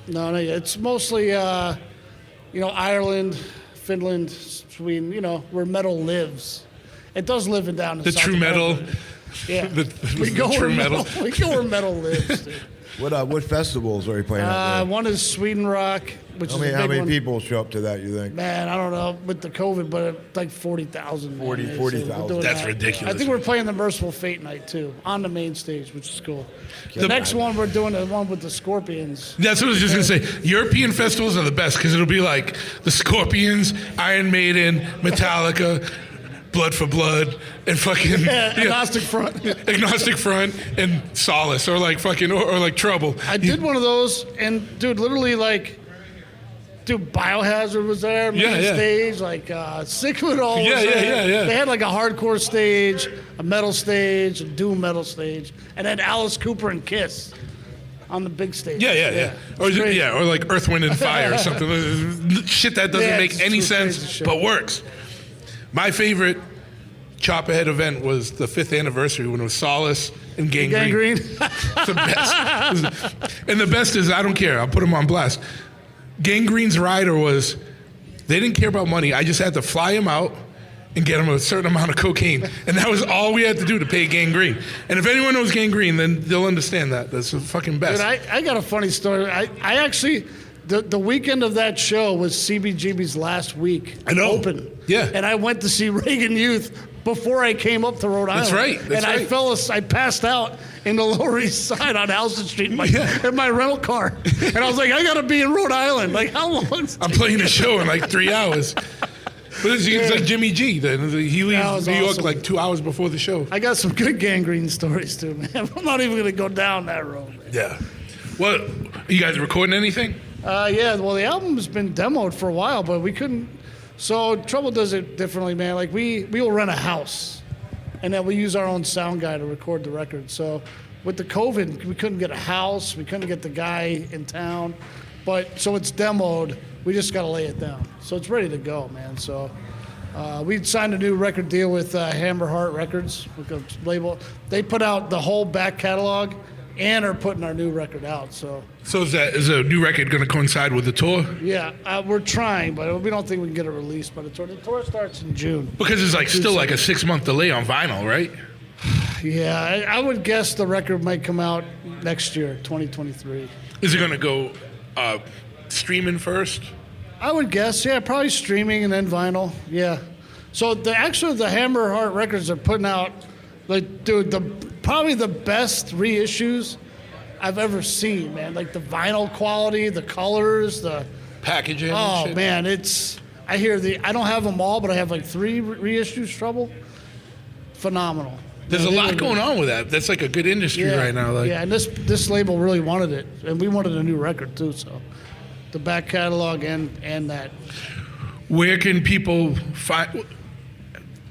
No, not yet. It's mostly, Ireland, Finland, Sweden, where metal lives. It does live in down in The South true America. metal. Yeah. The where true metal. We go where metal lives, dude. What festivals are you playing out there? One is Sweden Rock, which is a big How many one. people show up to that, you think? Man, I don't know with the COVID, but like 40,000. 40,000. That's ridiculous. I think we're playing the Merciful Fate night too on the main stage, which is cool. The The- next one we're doing the one with the Scorpions. That's what I was just going to say. European festivals are the best because it'll be like the Scorpions, Iron Maiden, Metallica, Blood for Blood, and fucking Agnostic Front. Agnostic Front, and Solace, or like fucking, or like Trouble. I did one of those, and dude, literally Biohazard was there, main stage, Sick of It All was there. Yeah. They had like a hardcore stage, a metal stage, a doom metal stage, and then Alice Cooper and Kiss on the big stage. Yeah. Or like Earth, Wind, and Fire or something. Shit that doesn't make any sense, but works. My favorite Chopperhead event was the 5th anniversary when it was Solace and Gangrene. The best. And the best is, I don't care, I'll put them on blast. Gangrene's rider was, they didn't care about money. I just had to fly him out and get him a certain amount of cocaine. And that was all we had to do to pay Gangrene. And if anyone knows Gangrene, then they'll understand that. That's the fucking best. Dude, I got a funny story. I actually, the weekend of that show was CBGB's last week. I know. Open. Yeah. And I went to see Reagan Youth before I came up to Rhode Island. That's right. I passed out in the Lower East Side on Houston Street in my rental car. And I was like, I got to be in Rhode Island. Like, how long? I'm playing a show in like 3 hours. But it's like Jimmy G. Then he leaves New York like 2 hours before the show. I got some good Gangrene stories too, man. I'm not even going to go down that road, man. Yeah. Well, you guys recording anything? Yeah, well, the album's been demoed for a while, but we couldn't. So Trouble does it differently, man. Like we will rent a house, and then we use our own sound guy to record the record. So with the COVID, we couldn't get a house. We couldn't get the guy in town. But so it's demoed. We just got to lay it down. So it's ready to go, man. So we signed a new record deal with Hammer Heart Records, with a label. They put out the whole back catalog and are putting our new record out. So is a new record going to coincide with the tour? yeah, we're trying, but we don't think we can get it released by the tour. The tour starts in June. Because it's like still like a 6-month delay on vinyl, right? Yeah, I would guess the record might come out next year, 2023. Is it going to go streaming first? I would guess, yeah, probably streaming and then vinyl. Yeah. So the Hammer Heart Records are putting out, like, dude, probably the best reissues I've ever seen, man. Like the vinyl quality, the colors, the packaging. Oh shit. man, I don't have them all, but I have like 3 reissues. Trouble. Phenomenal. There's a lot going on with that. That's like a good industry right now. Like. Yeah, and this label really wanted it, and we wanted a new record too. So, the back catalog and that. Where can people find?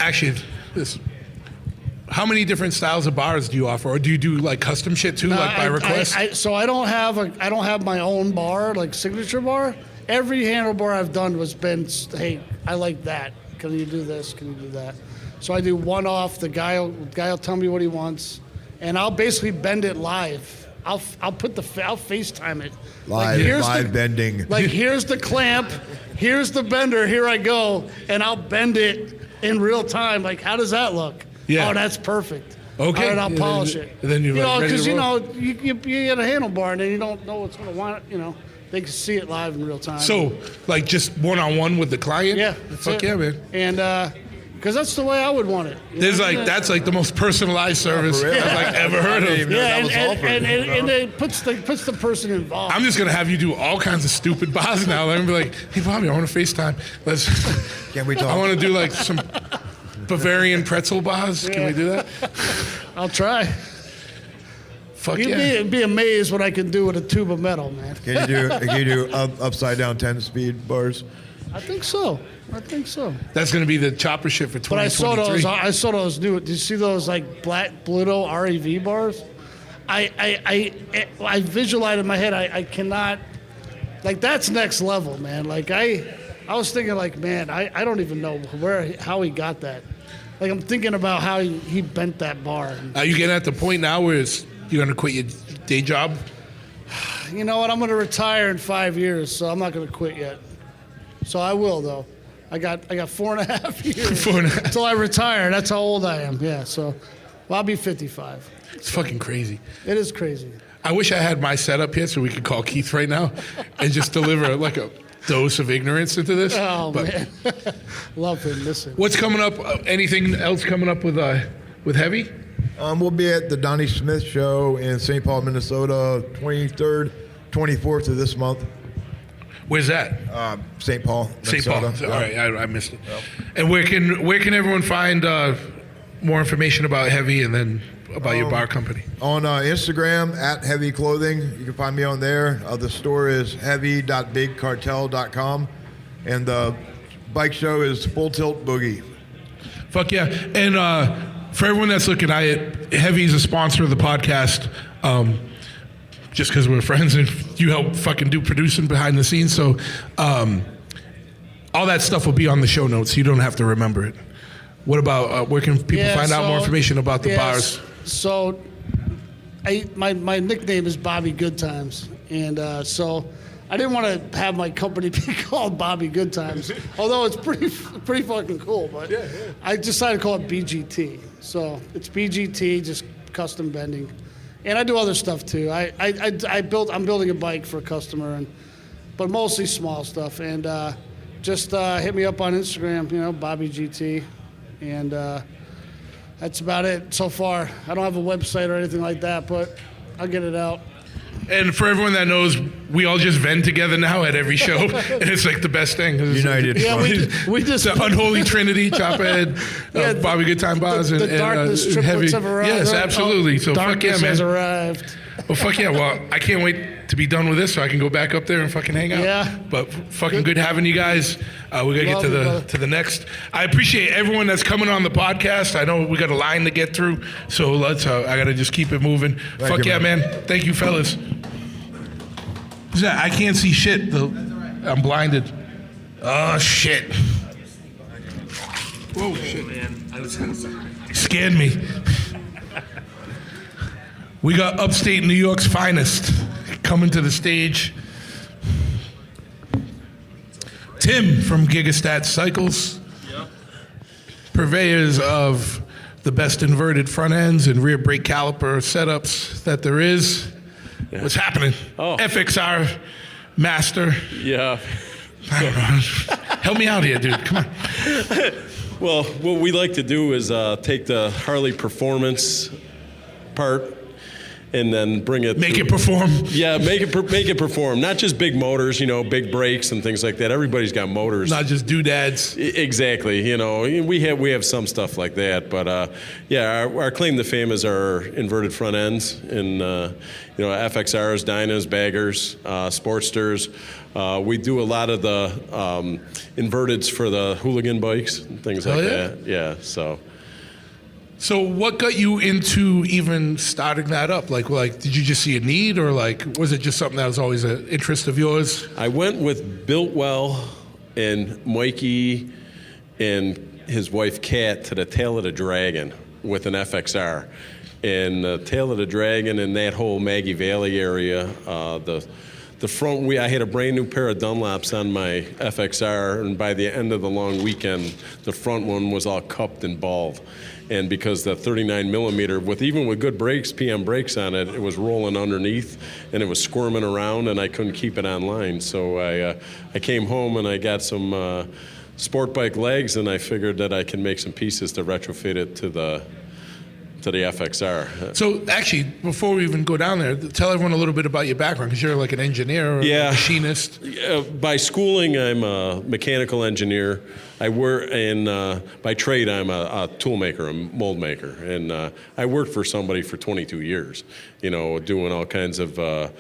Actually, how many different styles of bars do you offer, or do you do like custom shit too, like by request? So I don't have my own bar, like signature bar. Every handlebar I've done hey, I like that. Can you do this? Can you do that? So I do one off. The guy will tell me what he wants, and I'll basically bend it live. I'll FaceTime it. Live bending. Like here's the clamp, here's the bender, here I go, and I'll bend it in real time. Like how does that look? Yeah. Oh, that's perfect. Okay. All right, I'll polish it. And then you because you get a handlebar and then you don't know what's gonna want. They can see it live in real time. So like just one-on-one with the client? Yeah. Fuck yeah, man. And because that's the way I would want it. That's like the most personalized service I've ever heard of. Yeah, and it puts the person involved. I'm just gonna have you do all kinds of stupid bars now. I'm gonna be like, hey Bobby, I want to FaceTime. Can we talk? I want to do like some Bavarian pretzel bars. Can we do that? I'll try. Fuck You'd be amazed what I can do with a tube of metal, man. Can you do upside down 10-speed bars? I think so. That's going to be the chopper shit for 2023. But I saw those new. Did you see those like Black Pluto REV bars? I visualized in my head. I cannot. Like that's next level, man. Like I was thinking, like, man, I don't even know how he got that. Like I'm thinking about how he bent that bar. Are you getting at the point now where you're going to quit your day job? You know what? I'm going to retire in 5 years, so I'm not going to quit yet. So I will, though. I got 4.5 years until I retire. That's how old I am. Yeah. So, well, I'll be 55. It's fucking crazy. It is crazy. I wish I had my setup here so we could call Keith right now and just deliver like a dose of ignorance into this. Oh man, love him. Listen. What's coming up? Anything else coming up with Heavy? We'll be at the Donnie Smith Show in St. Paul, Minnesota, 23rd, 24th of this month. Where's that? St. Paul, Minnesota. St. Paul. All right, I missed it. Yep. And where can everyone find more information about Heavy and then about your bar company? On Instagram at Heavy Clothing. You can find me on there. The store is heavy.bigcartel.com, and the bike show is Full Tilt Boogie. Fuck yeah! And for everyone that's looking at it, Heavy is a sponsor of the podcast. Just because we're friends and you help fucking do producing behind the scenes. So all that stuff will be on the show notes. You don't have to remember it. What about, where can people find out more information about the bars? So my nickname is Bobby Goodtimes. And so I didn't want to have my company be called Bobby Goodtimes, although it's pretty fucking cool. But I decided to call it BGT. So it's BGT, just custom bending. And I do other stuff too. I'm building a bike for a customer, but mostly small stuff. And just hit me up on Instagram, Bobby GT, and that's about it so far. I don't have a website or anything like that, but I'll get it out. And for everyone that knows, we all just vend together now at every show, and it's like the best thing. United. Yeah, we just the unholy trinity, Chophead, Bobby Goodtime Bars, the darkness triplets have arrived. Yes, absolutely. So fuck yeah, man. Has arrived. Well, fuck yeah. Well, I can't wait to be done with this so I can go back up there and fucking hang out. Yeah. But fucking good having you guys. We're gonna get to the next. I appreciate everyone that's coming on the podcast. I know we got a line to get through, so let's. I gotta just keep it moving. Fuck yeah, man. Thank you, fellas. What's that? I can't see shit. I'm blinded. Oh shit. Whoa, shit, man. Scared me. We got upstate New York's finest coming to the stage. Tim from Gigastat Cycles. Yep. Purveyors of the best inverted front ends and rear brake caliper setups that there is. Yeah. What's happening? Oh. FXR master. Yeah. I don't know. Help me out here, dude. Come on. Well, what we like to do is take the Harley performance part and then bring it. Make it perform. Yeah, make it perform. Not just big motors, big brakes and things like that. Everybody's got motors. Not just doodads. Exactly. We have some stuff like that, but our claim to fame is our inverted front ends and FXRs, Dynas, Baggers, Sportsters. We do a lot of the inverteds for the hooligan bikes and things like that. Yeah. So what got you into even starting that up? Like, did you just see a need, or was it just something that was always an interest of yours? I went with Biltwell and Mikey and his wife Kat to the Tail of the Dragon with an FXR. And the Tail of the Dragon in that whole Maggie Valley area, the front wheel, I had a brand new pair of Dunlops on my FXR, and by the end of the long weekend, the front one was all cupped and bald. And because the 39 millimeter, even with good brakes, PM brakes on it, it was rolling underneath and it was squirming around, and I couldn't keep it on line. So I came home and I got some sport bike legs, and I figured that I can make some pieces to retrofit it to to the FXR. So actually, before we even go down there, tell everyone a little bit about your background, because you're like an engineer or a machinist. By schooling, I'm a mechanical engineer. I work by trade, I'm a tool maker, a mold maker. And I worked for somebody for 22 years, doing all kinds of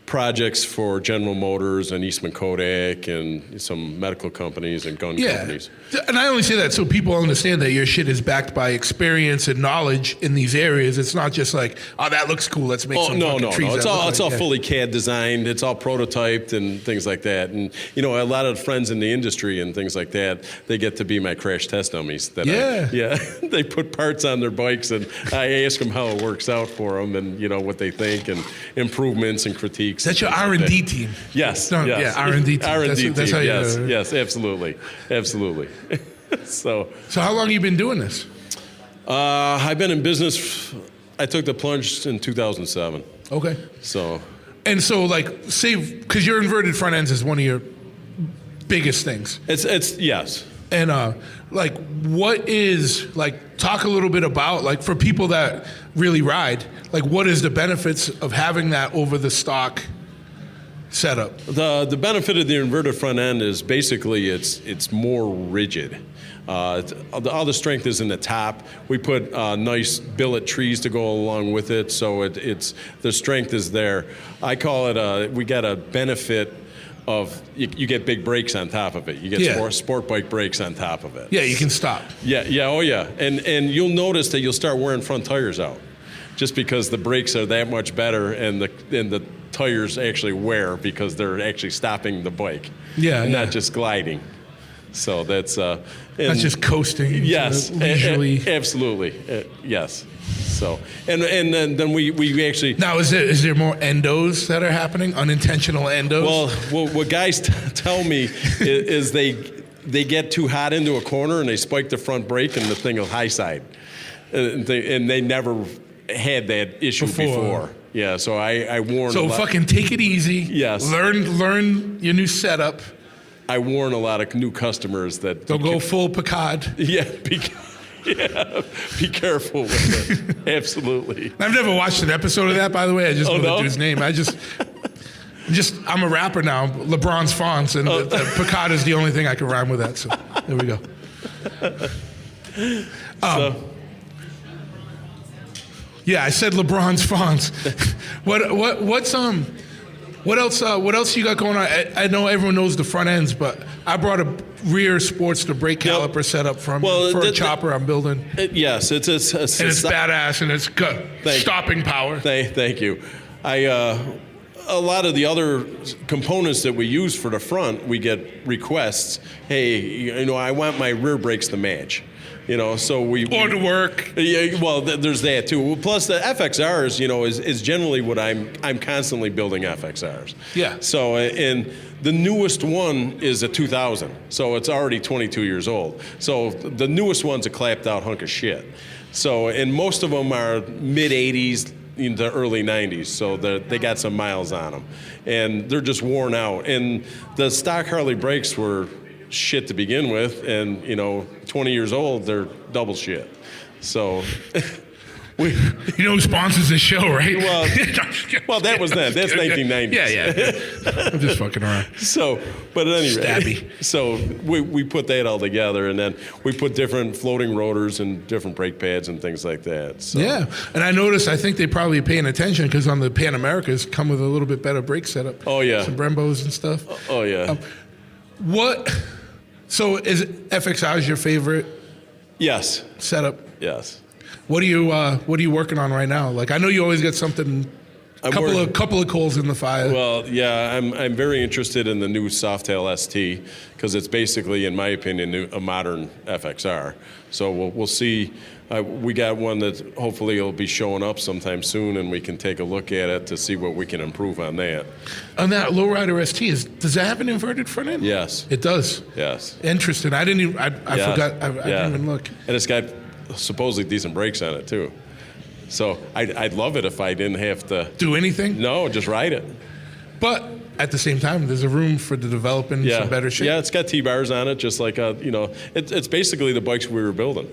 projects for General Motors and Eastman Kodak and some medical companies and gun companies. And I only say that so people understand that your shit is backed by experience and knowledge in these areas. It's not just like, oh, that looks cool, let's make some fucking trees. It's all fully CAD designed. It's all prototyped and things like that. And, a lot of friends in the industry and things like that, they get to be my crash test dummies. They put parts on their bikes, and I ask them how it works out for them and, what they think and improvements and critiques. That's your R&D team. Yes. No, yes. Yeah, R&D team. R&D team. That's how you yes, absolutely. So how long have you been doing this? I've been in business. I took the plunge in 2007. Okay. So because your inverted front ends is one of your biggest things. It's yes. And what is talk a little bit about for people that really ride, what is the benefits of having that over the stock setup? The benefit of the inverted front end is basically it's more rigid. All the strength is in the top. We put nice billet trees to go along with it, so it's the strength is there. I call it we got a benefit of you get big brakes on top of it. You get sport bike brakes on top of it. Yeah, you can stop. Yeah, and you'll notice that you'll start wearing front tires out, just because the brakes are that much better and the tires actually wear because they're actually stopping the bike. Not just gliding. So that's not just coasting. Yes, leisurely. Absolutely. Yes. So and then we actually now is there more endos that are happening, unintentional endos? Well, what guys tell me is they get too hot into a corner and they spike the front brake and the thing will high side, and they never had that issue before. Yeah, so I warn. So fucking take it easy. Yes. Learn your new setup. I warn a lot of new customers that don't go full Picard. Yeah. Be careful with it. Absolutely. I've never watched an episode of that, by the way. I just know the dude's name. I'm a rapper now, LeBron's Fonts, and Picard is the only thing I can rhyme with that. So there we go. Yeah, I said LeBron's Fonts. What else you got going on? I know everyone knows the front ends, but I brought a rear Sportster brake caliper setup for a chopper I'm building. Yes, it's badass and it's got stopping power. Thank you. A lot of the other components that we use for the front, we get requests. Hey, I want my rear brakes to match. So we to work. Yeah, well, there's that too. Plus, the FXRs, is generally what I'm constantly building FXRs. Yeah. So, and the newest one is a 2000, so it's already 22 years old. So the newest one's a clapped out hunk of shit. So, and most of them are mid 80s into early 90s, so they got some miles on them, and they're just worn out. And the stock Harley brakes were shit to begin with, and 20 years old, they're double shit. So who sponsors this show, right? Well, that was then. That's 1990s. Yeah. I'm just fucking around. So, but at any rate, Stabby. So we put that all together, and then we put different floating rotors and different brake pads and things like that. So. Yeah, and I noticed, I think they probably paying attention because on the Pan Americas come with a little bit better brake setup. Oh, yeah. Some Brembos and stuff. Oh, yeah. So is FXR your favorite? Yes. Setup? Yes. What are you working on right now? I know you always got something, couple of coals in the fire. Well, yeah, I'm very interested in the new Softail ST because it's basically, in my opinion, a modern FXR. So we'll see. We got one that hopefully will be showing up sometime soon, and we can take a look at it to see what we can improve on that. On that Lowrider ST, does that have an inverted front end? Yes. It does? Yes. Interesting. I didn't even, I forgot, I didn't even look. And it's got supposedly decent brakes on it, too. So I'd love it if I didn't have to... Do anything? No, just ride it. But at the same time, there's a room for the developing some better shit. Yeah, it's got T-bars on it, just like, it's basically the bikes we were building.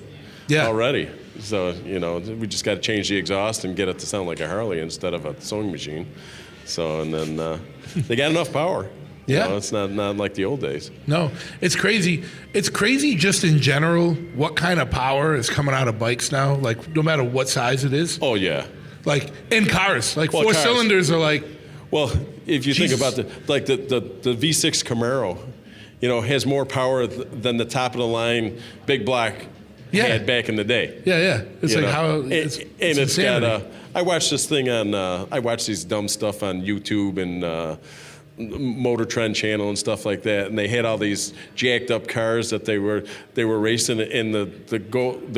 Yeah. Already. So, we just got to change the exhaust and get it to sound like a Harley instead of a sewing machine. So, and then they got enough power. Yeah. It's not like the old days. No, it's crazy. It's crazy just in general what kind of power is coming out of bikes now, like no matter what size it is. Oh, yeah. Like in cars, like Well, four cars. cylinders are like. Well, if you Jesus. think about the V6 Camaro, has more power than the top of the line big block had back in the day. Yeah. It's You like know? how And it's it's got insanity. I watched this thing on I watch these dumb stuff on YouTube and Motor Trend channel and stuff like that, and they had all these jacked up cars that they were racing, and the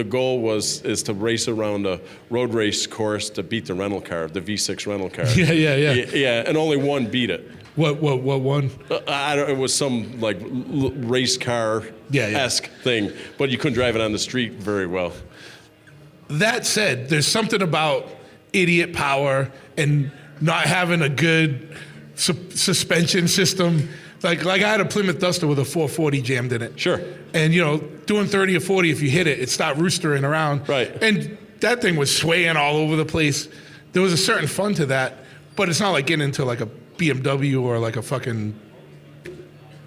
goal is to race around a road race course to beat the rental car, the V6 rental car. Yeah. And only one beat it. What one? I don't. It was some like race car esque thing, but you couldn't drive it on the street very well. That said, there's something about idiot power and not having a good suspension system. Like I had a Plymouth Duster with a 440 jammed in it. Sure. And doing 30 or 40, if you hit it, it stopped roostering around. Right. And that thing was swaying all over the place. There was a certain fun to that, but it's not like getting into like a BMW or like a fucking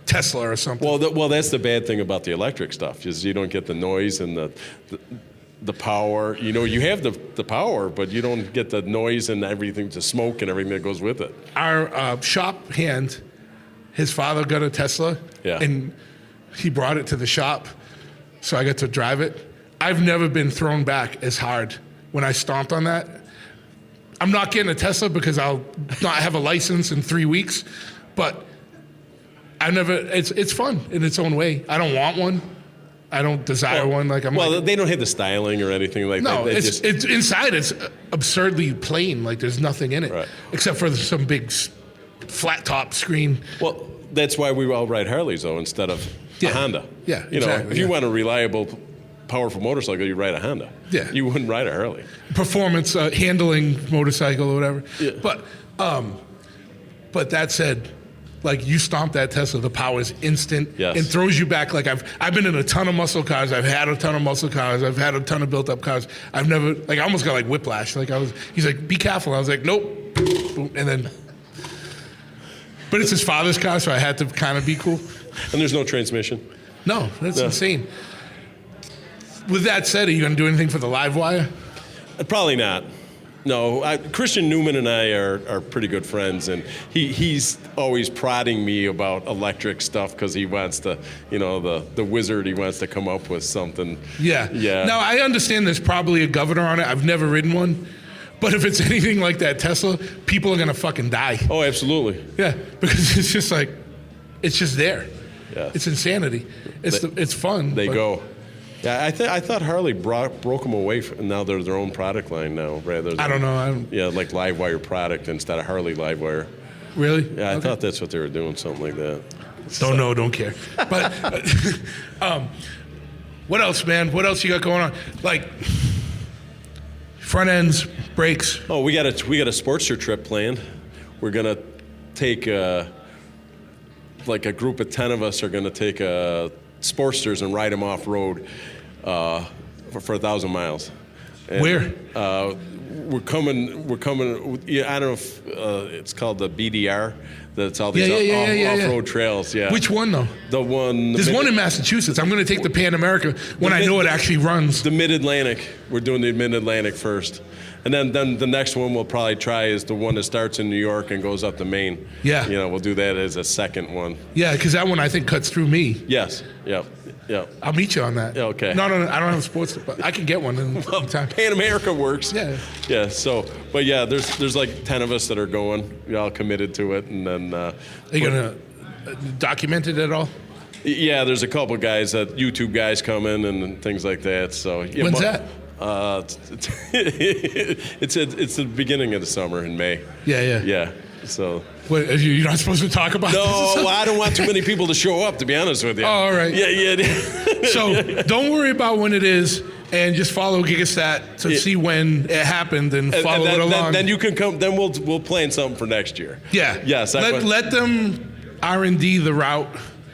Tesla or something. Well, that's the bad thing about the electric stuff is you don't get the noise and the power. You have the power, but you don't get the noise and everything, the smoke and everything that goes with it. Our shop hand, his father got a Tesla, and he brought it to the shop, so I got to drive it. I've never been thrown back as hard when I stomped on that. I'm not getting a Tesla because I'll not have a license in 3 weeks, but it's fun in its own way. I don't want one. I don't desire one. They don't have the styling or anything like that. No, it's inside. It's absurdly plain. Like there's nothing in it except for some big flat top screen. Well, that's why we all ride Harleys though instead of a Honda. Yeah, exactly. If you want a reliable, powerful motorcycle, you ride a Honda. Yeah, you wouldn't ride a Harley. Performance handling motorcycle or whatever. Yeah. But that said, like you stomp that Tesla, the power is instant Yes. and throws you back. Like I've been in a ton of muscle cars. I've had a ton of muscle cars. I've had a ton of built up cars. I've never I almost got like whiplash. He's like, be careful. I was like, nope. Boom. And then, but it's his father's car, so I had to kind of be cool. And there's no transmission. No, that's insane. With that said, are you going to do anything for the live wire? Probably not. No, Christian Newman and I are pretty good friends, and he's always prodding me about electric stuff because he wants to, the wizard, he wants to come up with something. Yeah. Now, I understand there's probably a governor on it. I've never ridden one. But if it's anything like that Tesla, people are going to fucking die. Oh, absolutely. Yeah, because it's just like, it's just there. Yeah. It's insanity. It's fun. They go. Yeah, I thought Harley broke them away, and now they're their own product line now, rather than... I don't know. Yeah, like Livewire product instead of Harley Livewire. Really? Yeah, I thought that's what they were doing, something like that. Don't know, don't care. But what else, man? What else you got going on? Like front ends, brakes. Oh, we got a Sportster trip planned. We're gonna take like a group of 10 of us are gonna take Sportsters and ride them off road for 1,000 miles. And, where? We're coming. Yeah, I don't know if it's called the BDR. That's all these off-road trails. Yeah. Which one though? The one. There's one in Massachusetts. I'm going to take the Pan America when I know it actually runs. The Mid-Atlantic. We're doing the Mid-Atlantic first. And then the next one we'll probably try is the one that starts in New York and goes up to Maine. Yeah. We'll do that as a second one. Yeah, because that one I think cuts through me. Yes. Yeah. I'll meet you on that. Yeah, okay. No, I don't have a sports, but I can get one in time. Pan America works. Yeah. Yeah. So, but yeah, there's like 10 of us that are going. We're all committed to it, and then. Are you gonna document it at all? Yeah, there's a couple guys YouTube guys coming and things like that. So. Yeah, when's that? It's the beginning of the summer in May. Yeah. So. What, you're not supposed to talk about this? No, well, I don't want too many people to show up, to be honest with you. Oh, all right. Yeah. So don't worry about when it is, and just follow Gigastat to see when it happened and follow it along. Then you can come. Then we'll plan something for next year. Yeah. Yes. Let them R&D the route.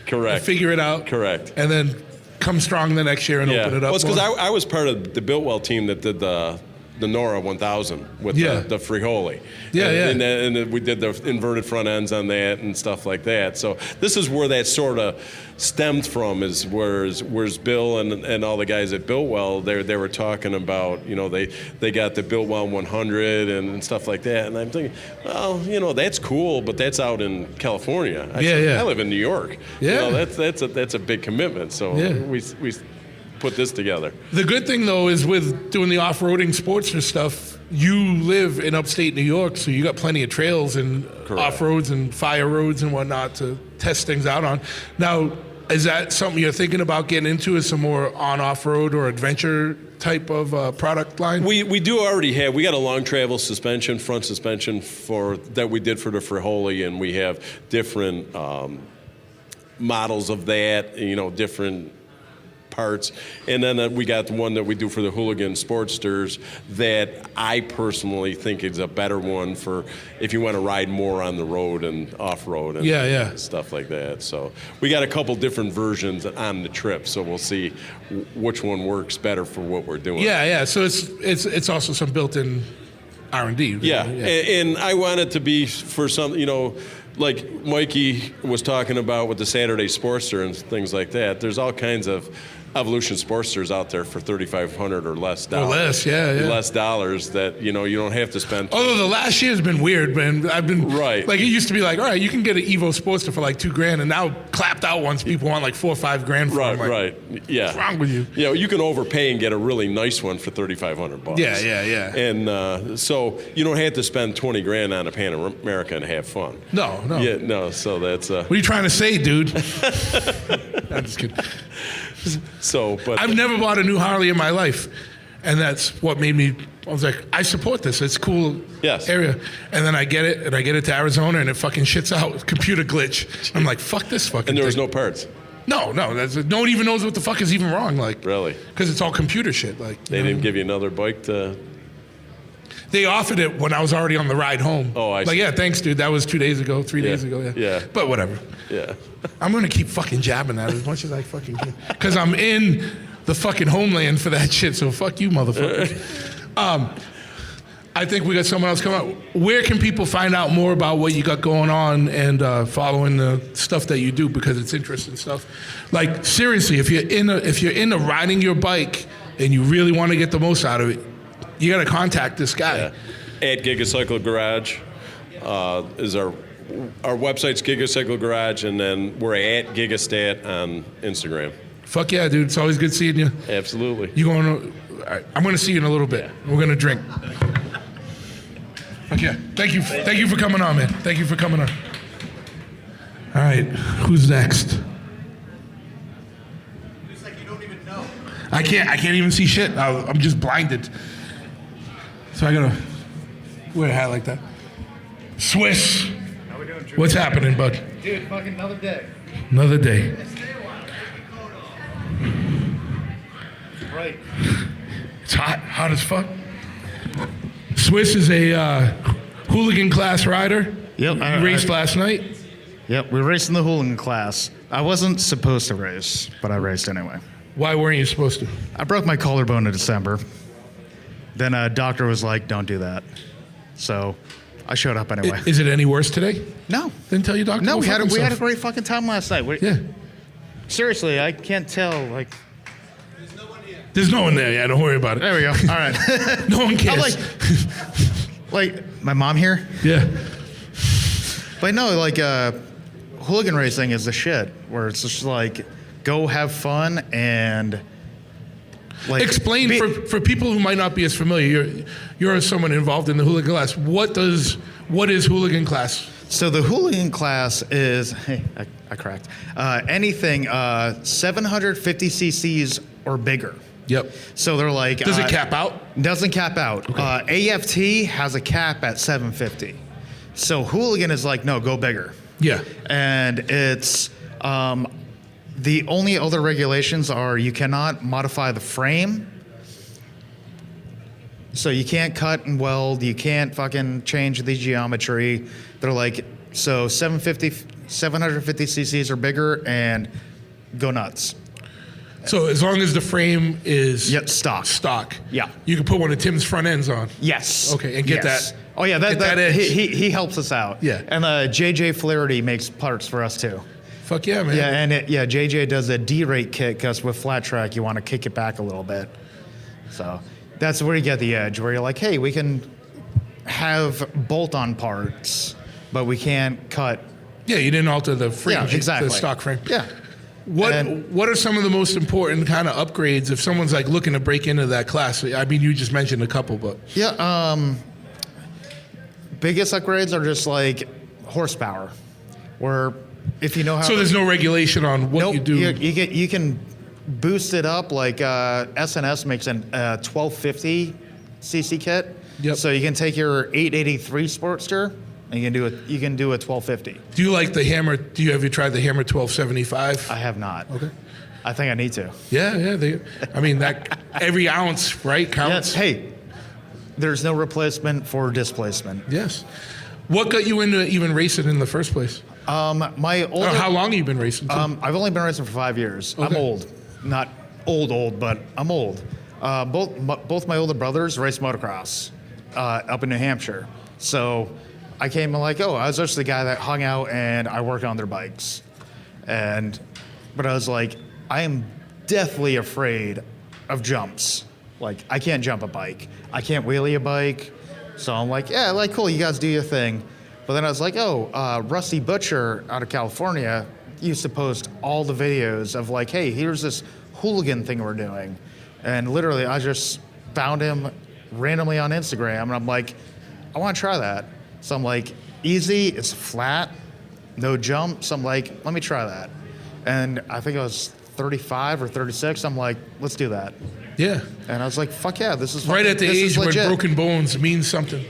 Correct. Figure it out. Correct. And then come strong the next year and open it up. Well, it's because more. I was part of the Biltwell team that did the Nora 1000 with the Frijoли. And we did the inverted front ends on that and stuff like that. So this is where that sort of stemmed from, is whereas Bill and all the guys at Biltwell, they were talking about, they got the Biltwell 100 and stuff like that. And I'm thinking, well, that's cool, but that's out in California. I live in New York. Yeah. That's a big commitment. So we put this together. The good thing, though, is with doing the off-roading Sportster stuff, you live in upstate New York, so you got plenty of trails and off-roads and fire roads and whatnot to test things out on. Now, is that something you're thinking about getting into, is some more on-off-road or adventure type of product line? We do already have. We got a long travel suspension, front suspension that we did for the Frijoli, and we have different models of that, different parts. And then we got the one that we do for the Hooligan Sportsters that I personally think is a better one for if you want to ride more on the road and off-road and stuff like that. So we got a couple different versions on the trip, so we'll see which one works better for what we're doing. So it's also some built-in R&D. Yeah, and I want it to be for some, like Mikey was talking about with the Saturday Sportster and things like that. There's all kinds of Evolution Sportsters out there for $3,500 or less dollars. Less dollars that, you don't have to spend. Although the last year's been weird, man. I've been like, it used to be like, all right, you can get an Evo Sportster for like $2,000, and now clapped out ones people want like $4 or $5,000 for them. Right. Yeah. What's wrong with you? You can overpay and get a really nice one for $3,500. Yeah. And so you don't have to spend $20,000 on a Pan America and have fun. No. Yeah, no. So that's. What are you trying to say, dude? I'm just kidding. But I've never bought a new Harley in my life, and that's what made me. I was like, I support this. It's a cool area. And then I get it to Arizona, and it fucking shits out. Computer glitch. I'm like, fuck this fucking. And there was thing. no parts. No. No one even knows what the fuck is even wrong. Like, really? Because it's all computer shit. Like, they didn't give you another bike to. They offered it when I was already on the ride home. Oh, I see. Like, yeah, thanks, dude. That was 2 days ago, 3 days ago. Yeah. But whatever. Yeah. I'm going to keep fucking jabbing that as much as I fucking can. Because I'm in the fucking homeland for that shit, so fuck you, motherfucker. I think we got someone else coming up. Where can people find out more about what you got going on and following the stuff that you do, because it's interesting stuff? Like, seriously, if you're into riding your bike and you really want to get the most out of it, you got to contact this guy. Yeah. At Gigacycle Garage is our website's Gigacycle Garage, and then we're at Gigastat on Instagram. Fuck yeah, dude. It's always good seeing you. Absolutely. I'm going to see you in a little bit. We're going to drink. Okay. Thank you for coming on, man. Thank you for coming on. All right. Who's next? It's like you don't even know. I can't even see shit. I'm just blinded. So I gotta wear a hat like that. Swiss. How we doing, Drew? What's happening, bud? Dude, fucking another day. Another day. Right. It's hot as fuck. Swiss is a hooligan class rider. Yep. You raced last night. Yep, we raced in the hooligan class. I wasn't supposed to race, but I raced anyway. Why weren't you supposed to? I broke my collarbone in December. Then a doctor was like, don't do that. So I showed up anyway. Is it any worse today? No. Didn't tell you, doctor? No, we had a great fucking time last night. Yeah. Seriously, I can't tell. Like, there's no one there. Yeah, don't worry about it. There we go. All right. No one cares. Like my mom here? Yeah. But no, like hooligan racing is the shit. Where it's just like, go have fun and. Like, explain for people who might not be as familiar. You're someone involved in the hooligan class. What is hooligan class? So the hooligan class is I cracked anything 750 cc's or bigger. Yep. So they're like. Does it cap out? Doesn't cap out. Okay. AFT has a cap at 750. So hooligan is like, no, go bigger. Yeah. And it's. The only other regulations are you cannot modify the frame. So you can't cut and weld. You can't fucking change the geometry. They're like, so 750 cc's or bigger and go nuts. So as long as the frame is stock. Yeah. You can put one of Tim's front ends on. Yes. Okay, and get that. Oh yeah, get that edge. He helps us out. Yeah. And JJ Flaherty makes parts for us too. Fuck yeah, man. Yeah, and JJ does a D-rate kick because with flat track you want to kick it back a little bit. So that's where you get the edge, where you're like, hey, we can have bolt-on parts, but we can't cut. Yeah, you didn't alter the frame, exactly. the stock frame. Yeah. What are some of the most important kind of upgrades if someone's like looking to break into that class? I mean, you just mentioned a couple, but biggest upgrades are just like horsepower, where if you know how. So there's no regulation on what you do. You can boost it up like SNS makes a 1250 cc kit. Yep. So you can take your 883 Sportster and you can do a 1250. Do you like the Hammer? Have you tried the Hammer 1275? I have not. Okay. I think I need to. Yeah. That every ounce, right, counts. Yes. Hey, there's no replacement for displacement. Yes. What got you into even racing in the first place? How long have you been racing? I've only been racing for 5 years. Okay. I'm old, not old, but I'm old. Both my older brothers race motocross up in New Hampshire. So I came and I was just the guy that hung out and I worked on their bikes. But I was like, I am deathly afraid of jumps. Like, I can't jump a bike. I can't wheelie a bike. So I'm like, yeah, cool, you guys do your thing. But then I was like, Rusty Butcher out of California used to post all the videos of hey, here's this hooligan thing we're doing. And literally, I just found him randomly on Instagram, and I'm like, I want to try that. So I'm like, easy, it's flat, no jumps. I'm like, let me try that. And I think I was 35 or 36. I'm like, let's do that. Yeah. And I was like, fuck yeah, this is right at the age when broken bones means something.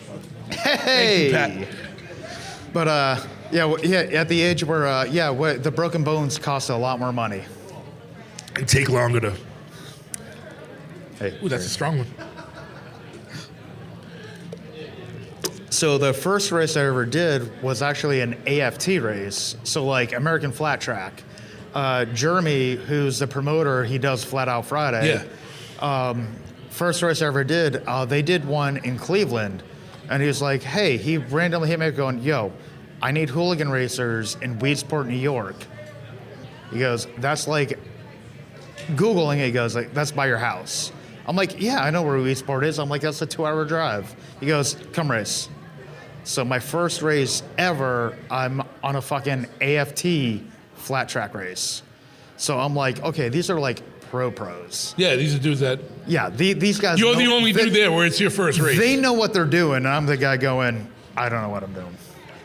Hey. Thank you, Pat. But at the age where the broken bones cost a lot more money. And take longer to. Hey, ooh, that's a strong one. So the first race I ever did was actually an AFT race. So American Flat Track. Jeremy, who's the promoter, he does Flat Out Friday. Yeah. First race I ever did, they did one in Cleveland. And he was like, hey, he randomly hit me up going, yo, I need hooligan racers in Weedsport, New York. He goes, that's Googling it, he goes, that's by your house. I'm like, yeah, I know where Weedsport is. I'm like, that's a 2-hour drive. He goes, come race. So my first race ever, I'm on a fucking AFT flat track race. So I'm like, okay, these are pros. Yeah, these are dudes that. Yeah, these guys. You're the only dude there where it's your first race. They know what they're doing, and I'm the guy going, I don't know what I'm doing.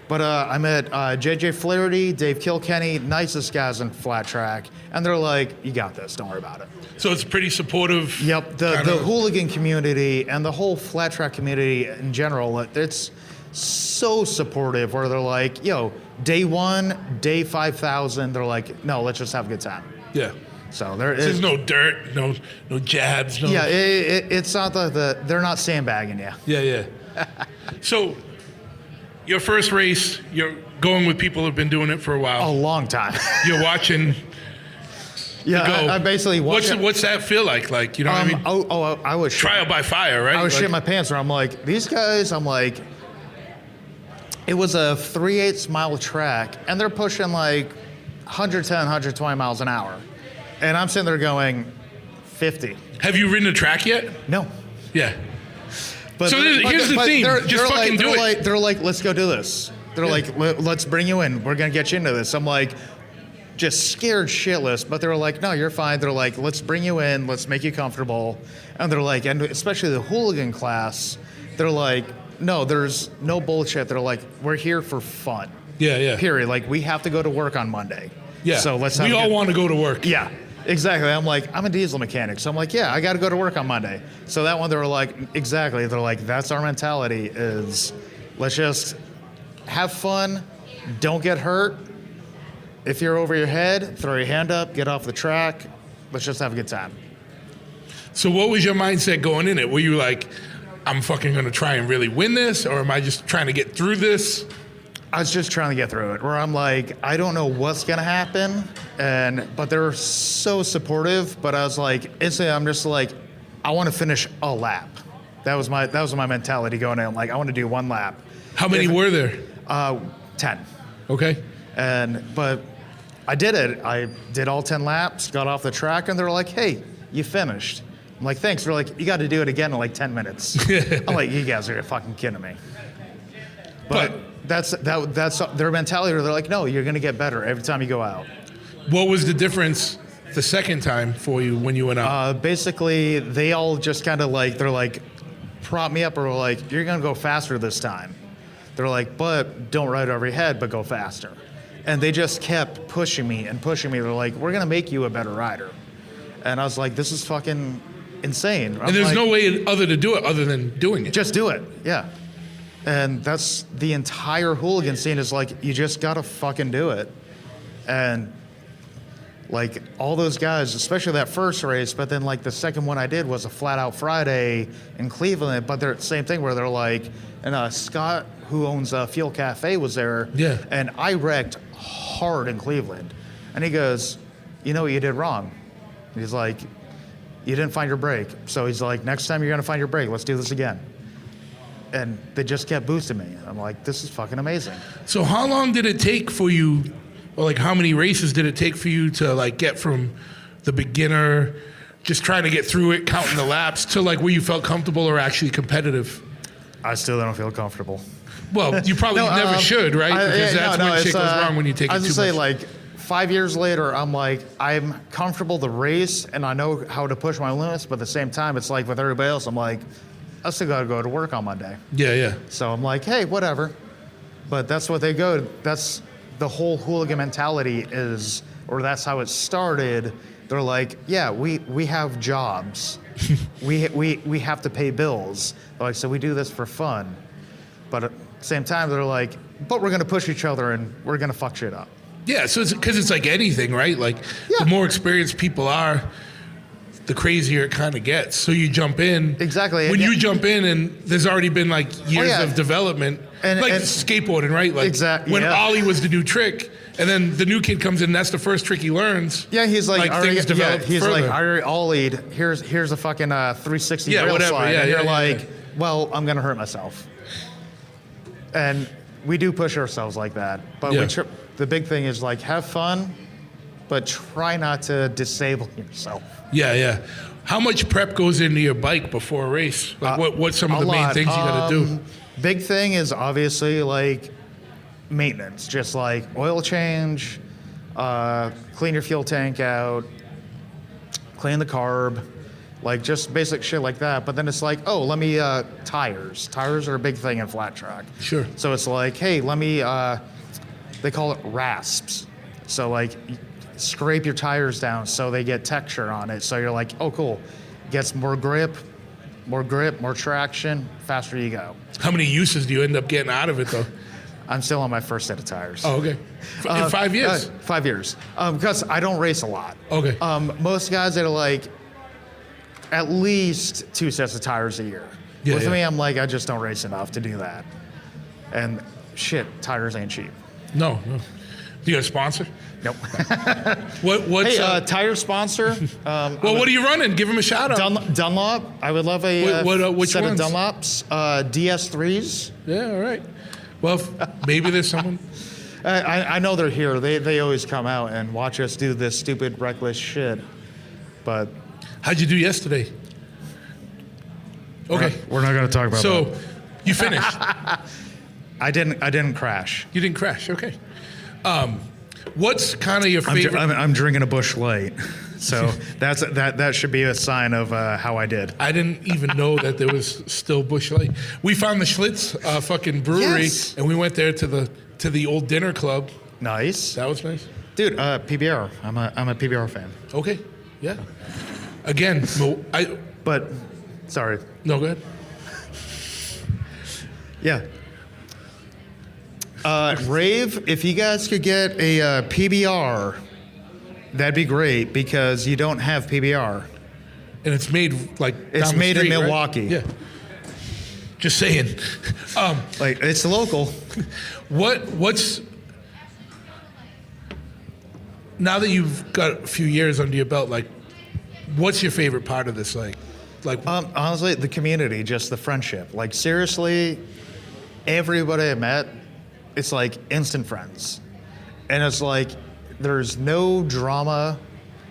But I met JJ Flaherty, Dave Kilkenny, nicest guys in flat track, and they're like, you got this, don't worry about it. So it's pretty supportive. Yep, the hooligan community and the whole flat track community in general, it's so supportive where they're like, yo, day 1, day 5,000, they're like, no, let's just have a good time. Yeah. So there's no dirt, no jabs. No. Yeah, it's not they're not sandbagging you. Yeah. So your first race, you're going with people who've been doing it for a while. A long time. You're watching. Yeah, I basically watch. What's that feel like? You know what I mean? I was trial by fire, right? I was shitting my pants where I'm like, these guys. I'm like, it was a 3/8 mile track, and they're pushing 110, 120 miles an hour. And I'm sitting there going, 50. Have you ridden a track yet? No. Yeah. Here's the thing. Just fucking do it. They're like, let's go do this. They're like, let's bring you in. We're going to get you into this. I'm like, just scared shitless. But they're like, no, you're fine. They're like, let's bring you in. Let's make you comfortable. And they're like, and especially the hooligan class, they're like, no, there's no bullshit. They're like, we're here for fun. Yeah. Period. We have to go to work on Monday. Yeah. So let's. We all want to go to work. Yeah. Exactly. I'm like, I'm a diesel mechanic. So I'm like, yeah, I got to go to work on Monday. So that one, they were like, exactly. They're like, that's our mentality is let's just have fun. Don't get hurt. If you're over your head, throw your hand up, get off the track. Let's just have a good time. So what was your mindset going in it? Were you like, I'm fucking going to try and really win this? Or am I just trying to get through this? I was just trying to get through it where I'm like, I don't know what's going to happen. but they're so supportive. But I was like, instantly, I'm just like, I want to finish a lap. That was my mentality going in. I'm like, I want to do one lap. How many were there? 10. Okay. But I did it. I did all 10 laps, got off the track, and they're like, hey, you finished. I'm like, thanks. They're like, you got to do it again in like 10 minutes. I'm like, you guys are fucking kidding me. But that's their mentality. They're like, no, you're going to get better every time you go out. What was the difference the second time for you when you went out? Basically, they all just kind of like, they're like, prop me up, or like, you're going to go faster this time. They're like, but don't ride over your head, but go faster. And they just kept pushing me and pushing me. They're like, we're going to make you a better rider. And I was like, this is fucking insane. And there's no way other to do it other than doing it. Just do it, yeah. And that's the entire hooligan scene is like, you just got to fucking do it. And like all those guys, especially that first race, but then like the second one I did was a flat out Friday in Cleveland, but they're the same thing where they're like, and Scott, who owns Fuel Cafe, was there. Yeah. And I wrecked hard in Cleveland. And he goes, you know what you did wrong? He's like, you didn't find your brake. So he's like, next time you're going to find your brake, let's do this again. And they just kept boosting me. I'm like, this is fucking amazing. So how long did it take for you, or like how many races did it take for you to like get from the beginner, just trying to get through it, counting the laps, to like where you felt comfortable or actually competitive? I still don't feel comfortable. Well, you probably never should, right? Because that's when shit goes wrong, when you take it too much. I was going to say, like, 5 years later, I'm like, I'm comfortable to race, and I know how to push my limits, but at the same time, it's like with everybody else, I'm like, I still got to go to work on Monday. Yeah. So I'm like, hey, whatever. But that's what they go. That's the whole hooligan mentality is, or that's how it started. They're like, yeah, we have jobs. we have to pay bills. They're like, so we do this for fun. But at the same time, they're like, but we're going to push each other and we're going to fuck shit up. Yeah, so it's because it's like anything, right? Like the more experienced people are, the crazier it kind of gets. So you jump in. Exactly. When you jump in and there's already been like years of development, and skateboarding, right? Like when Ollie was the new trick, and then the new kid comes in, and that's the first trick he learns. Yeah, he's like things develop he's further. like, I already ollied. Here's a fucking 360 Yeah, rail whatever. slide. Yeah, and yeah, you're yeah, like, yeah. well, I'm going to hurt myself. And we do push ourselves like that. But the big thing is like, have fun, but try not to disable yourself. Yeah. How much prep goes into your bike before a race? Like what's some of the main things you got to do? Big thing is obviously like maintenance, just like oil change, clean your fuel tank out, clean the carb, like just basic shit like that. But then it's like, oh, let me, tires. Tires are a big thing in flat track. Sure. So it's like, hey, let me, they call it rasps. So like, scrape your tires down so they get texture on it. So you're like, oh, cool. Gets more grip, more traction, faster you go. How many uses do you end up getting out of it, though? I'm still on my first set of tires. Oh, okay. In 5 years? 5 years. Because I don't race a lot. Okay. Most guys that are like at least 2 sets of tires a year. With me, I'm like, I just don't race enough to do that. And shit, tires ain't cheap. No. Do you got a sponsor? Nope. What's tire sponsor? What are you running? Give him a shout out. Dunlop. I would love a which set ones? of Dunlops. DS3s. Yeah, all right. Well, maybe there's someone. I know they're here. They always come out and watch us do this stupid, reckless shit. But how'd you do yesterday? Okay. We're not going to talk about that. So, you finished. I didn't crash. You didn't crash. Okay. What's kind of your favorite? I'm drinking a Busch Light, so that should be a sign of how I did. I didn't even know that there was still Busch Light. We found the Schlitz fucking brewery, and we went there to the old dinner club. Nice. That was nice, dude. PBR. I'm a PBR fan. Okay. Yeah. Again, but sorry. No, go ahead. Yeah. Rave, if you guys could get a PBR, that'd be great because you don't have PBR. And it's made like it's made in Milwaukee. Right? Yeah. Just saying. Like it's local. What's Now that you've got a few years under your belt, like, what's your favorite part of this? Like, honestly, the community, just the friendship. Like, seriously, everybody I met, it's like instant friends. And it's like, there's no drama.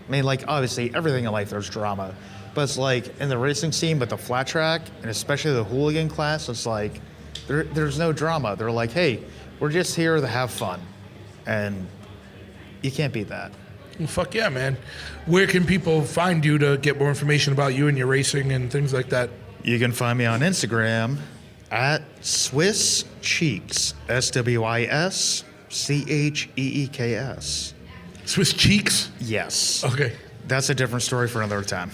I mean, like, obviously, everything in life, there's drama. But it's like, in the racing scene, but the flat track, and especially the hooligan class, it's like, there's no drama. They're like, hey, we're just here to have fun. And you can't beat that. Well, fuck yeah, man. Where can people find you to get more information about you and your racing and things like that? You can find me on Instagram at Swiss Cheeks, SWISCHEEKS. Swiss Cheeks? Yes. Okay. That's a different story for another time.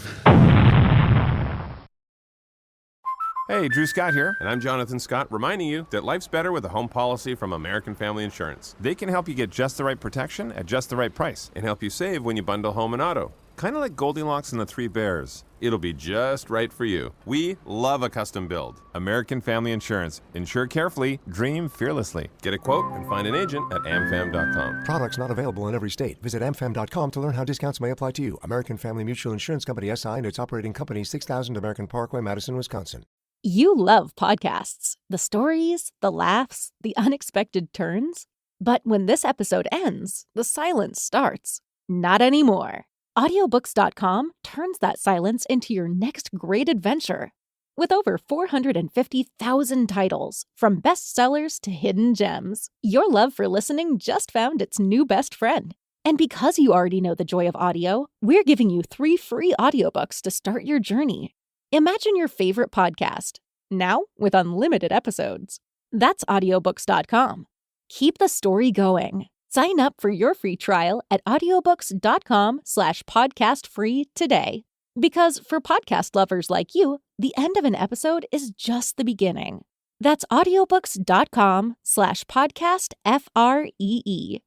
Hey, Drew Scott here, and I'm Jonathan Scott, reminding you that life's better with a home policy from American Family Insurance. They can help you get just the right protection at just the right price and help you save when you bundle home and auto. Kind of like Goldilocks and the Three Bears. It'll be just right for you. We love a custom build. American Family Insurance. Insure carefully, dream fearlessly. Get a quote and find an agent at amfam.com. Products not available in every state. Visit amfam.com to learn how discounts may apply to you. American Family Mutual Insurance Company SI and its operating company 6000 American Parkway, Madison, Wisconsin. You love podcasts, the stories, the laughs, the unexpected turns. But when this episode ends, the silence starts. Not anymore. Audiobooks.com turns that silence into your next great adventure. With over 450,000 titles, from bestsellers to hidden gems, your love for listening just found its new best friend. And because you already know the joy of audio, we're giving you 3 free audiobooks to start your journey. Imagine your favorite podcast, now with unlimited episodes. That's audiobooks.com. Keep the story going. Sign up for your free trial at audiobooks.com/podcastfree today. Because for podcast lovers like you, the end of an episode is just the beginning. That's audiobooks.com/podcastfree.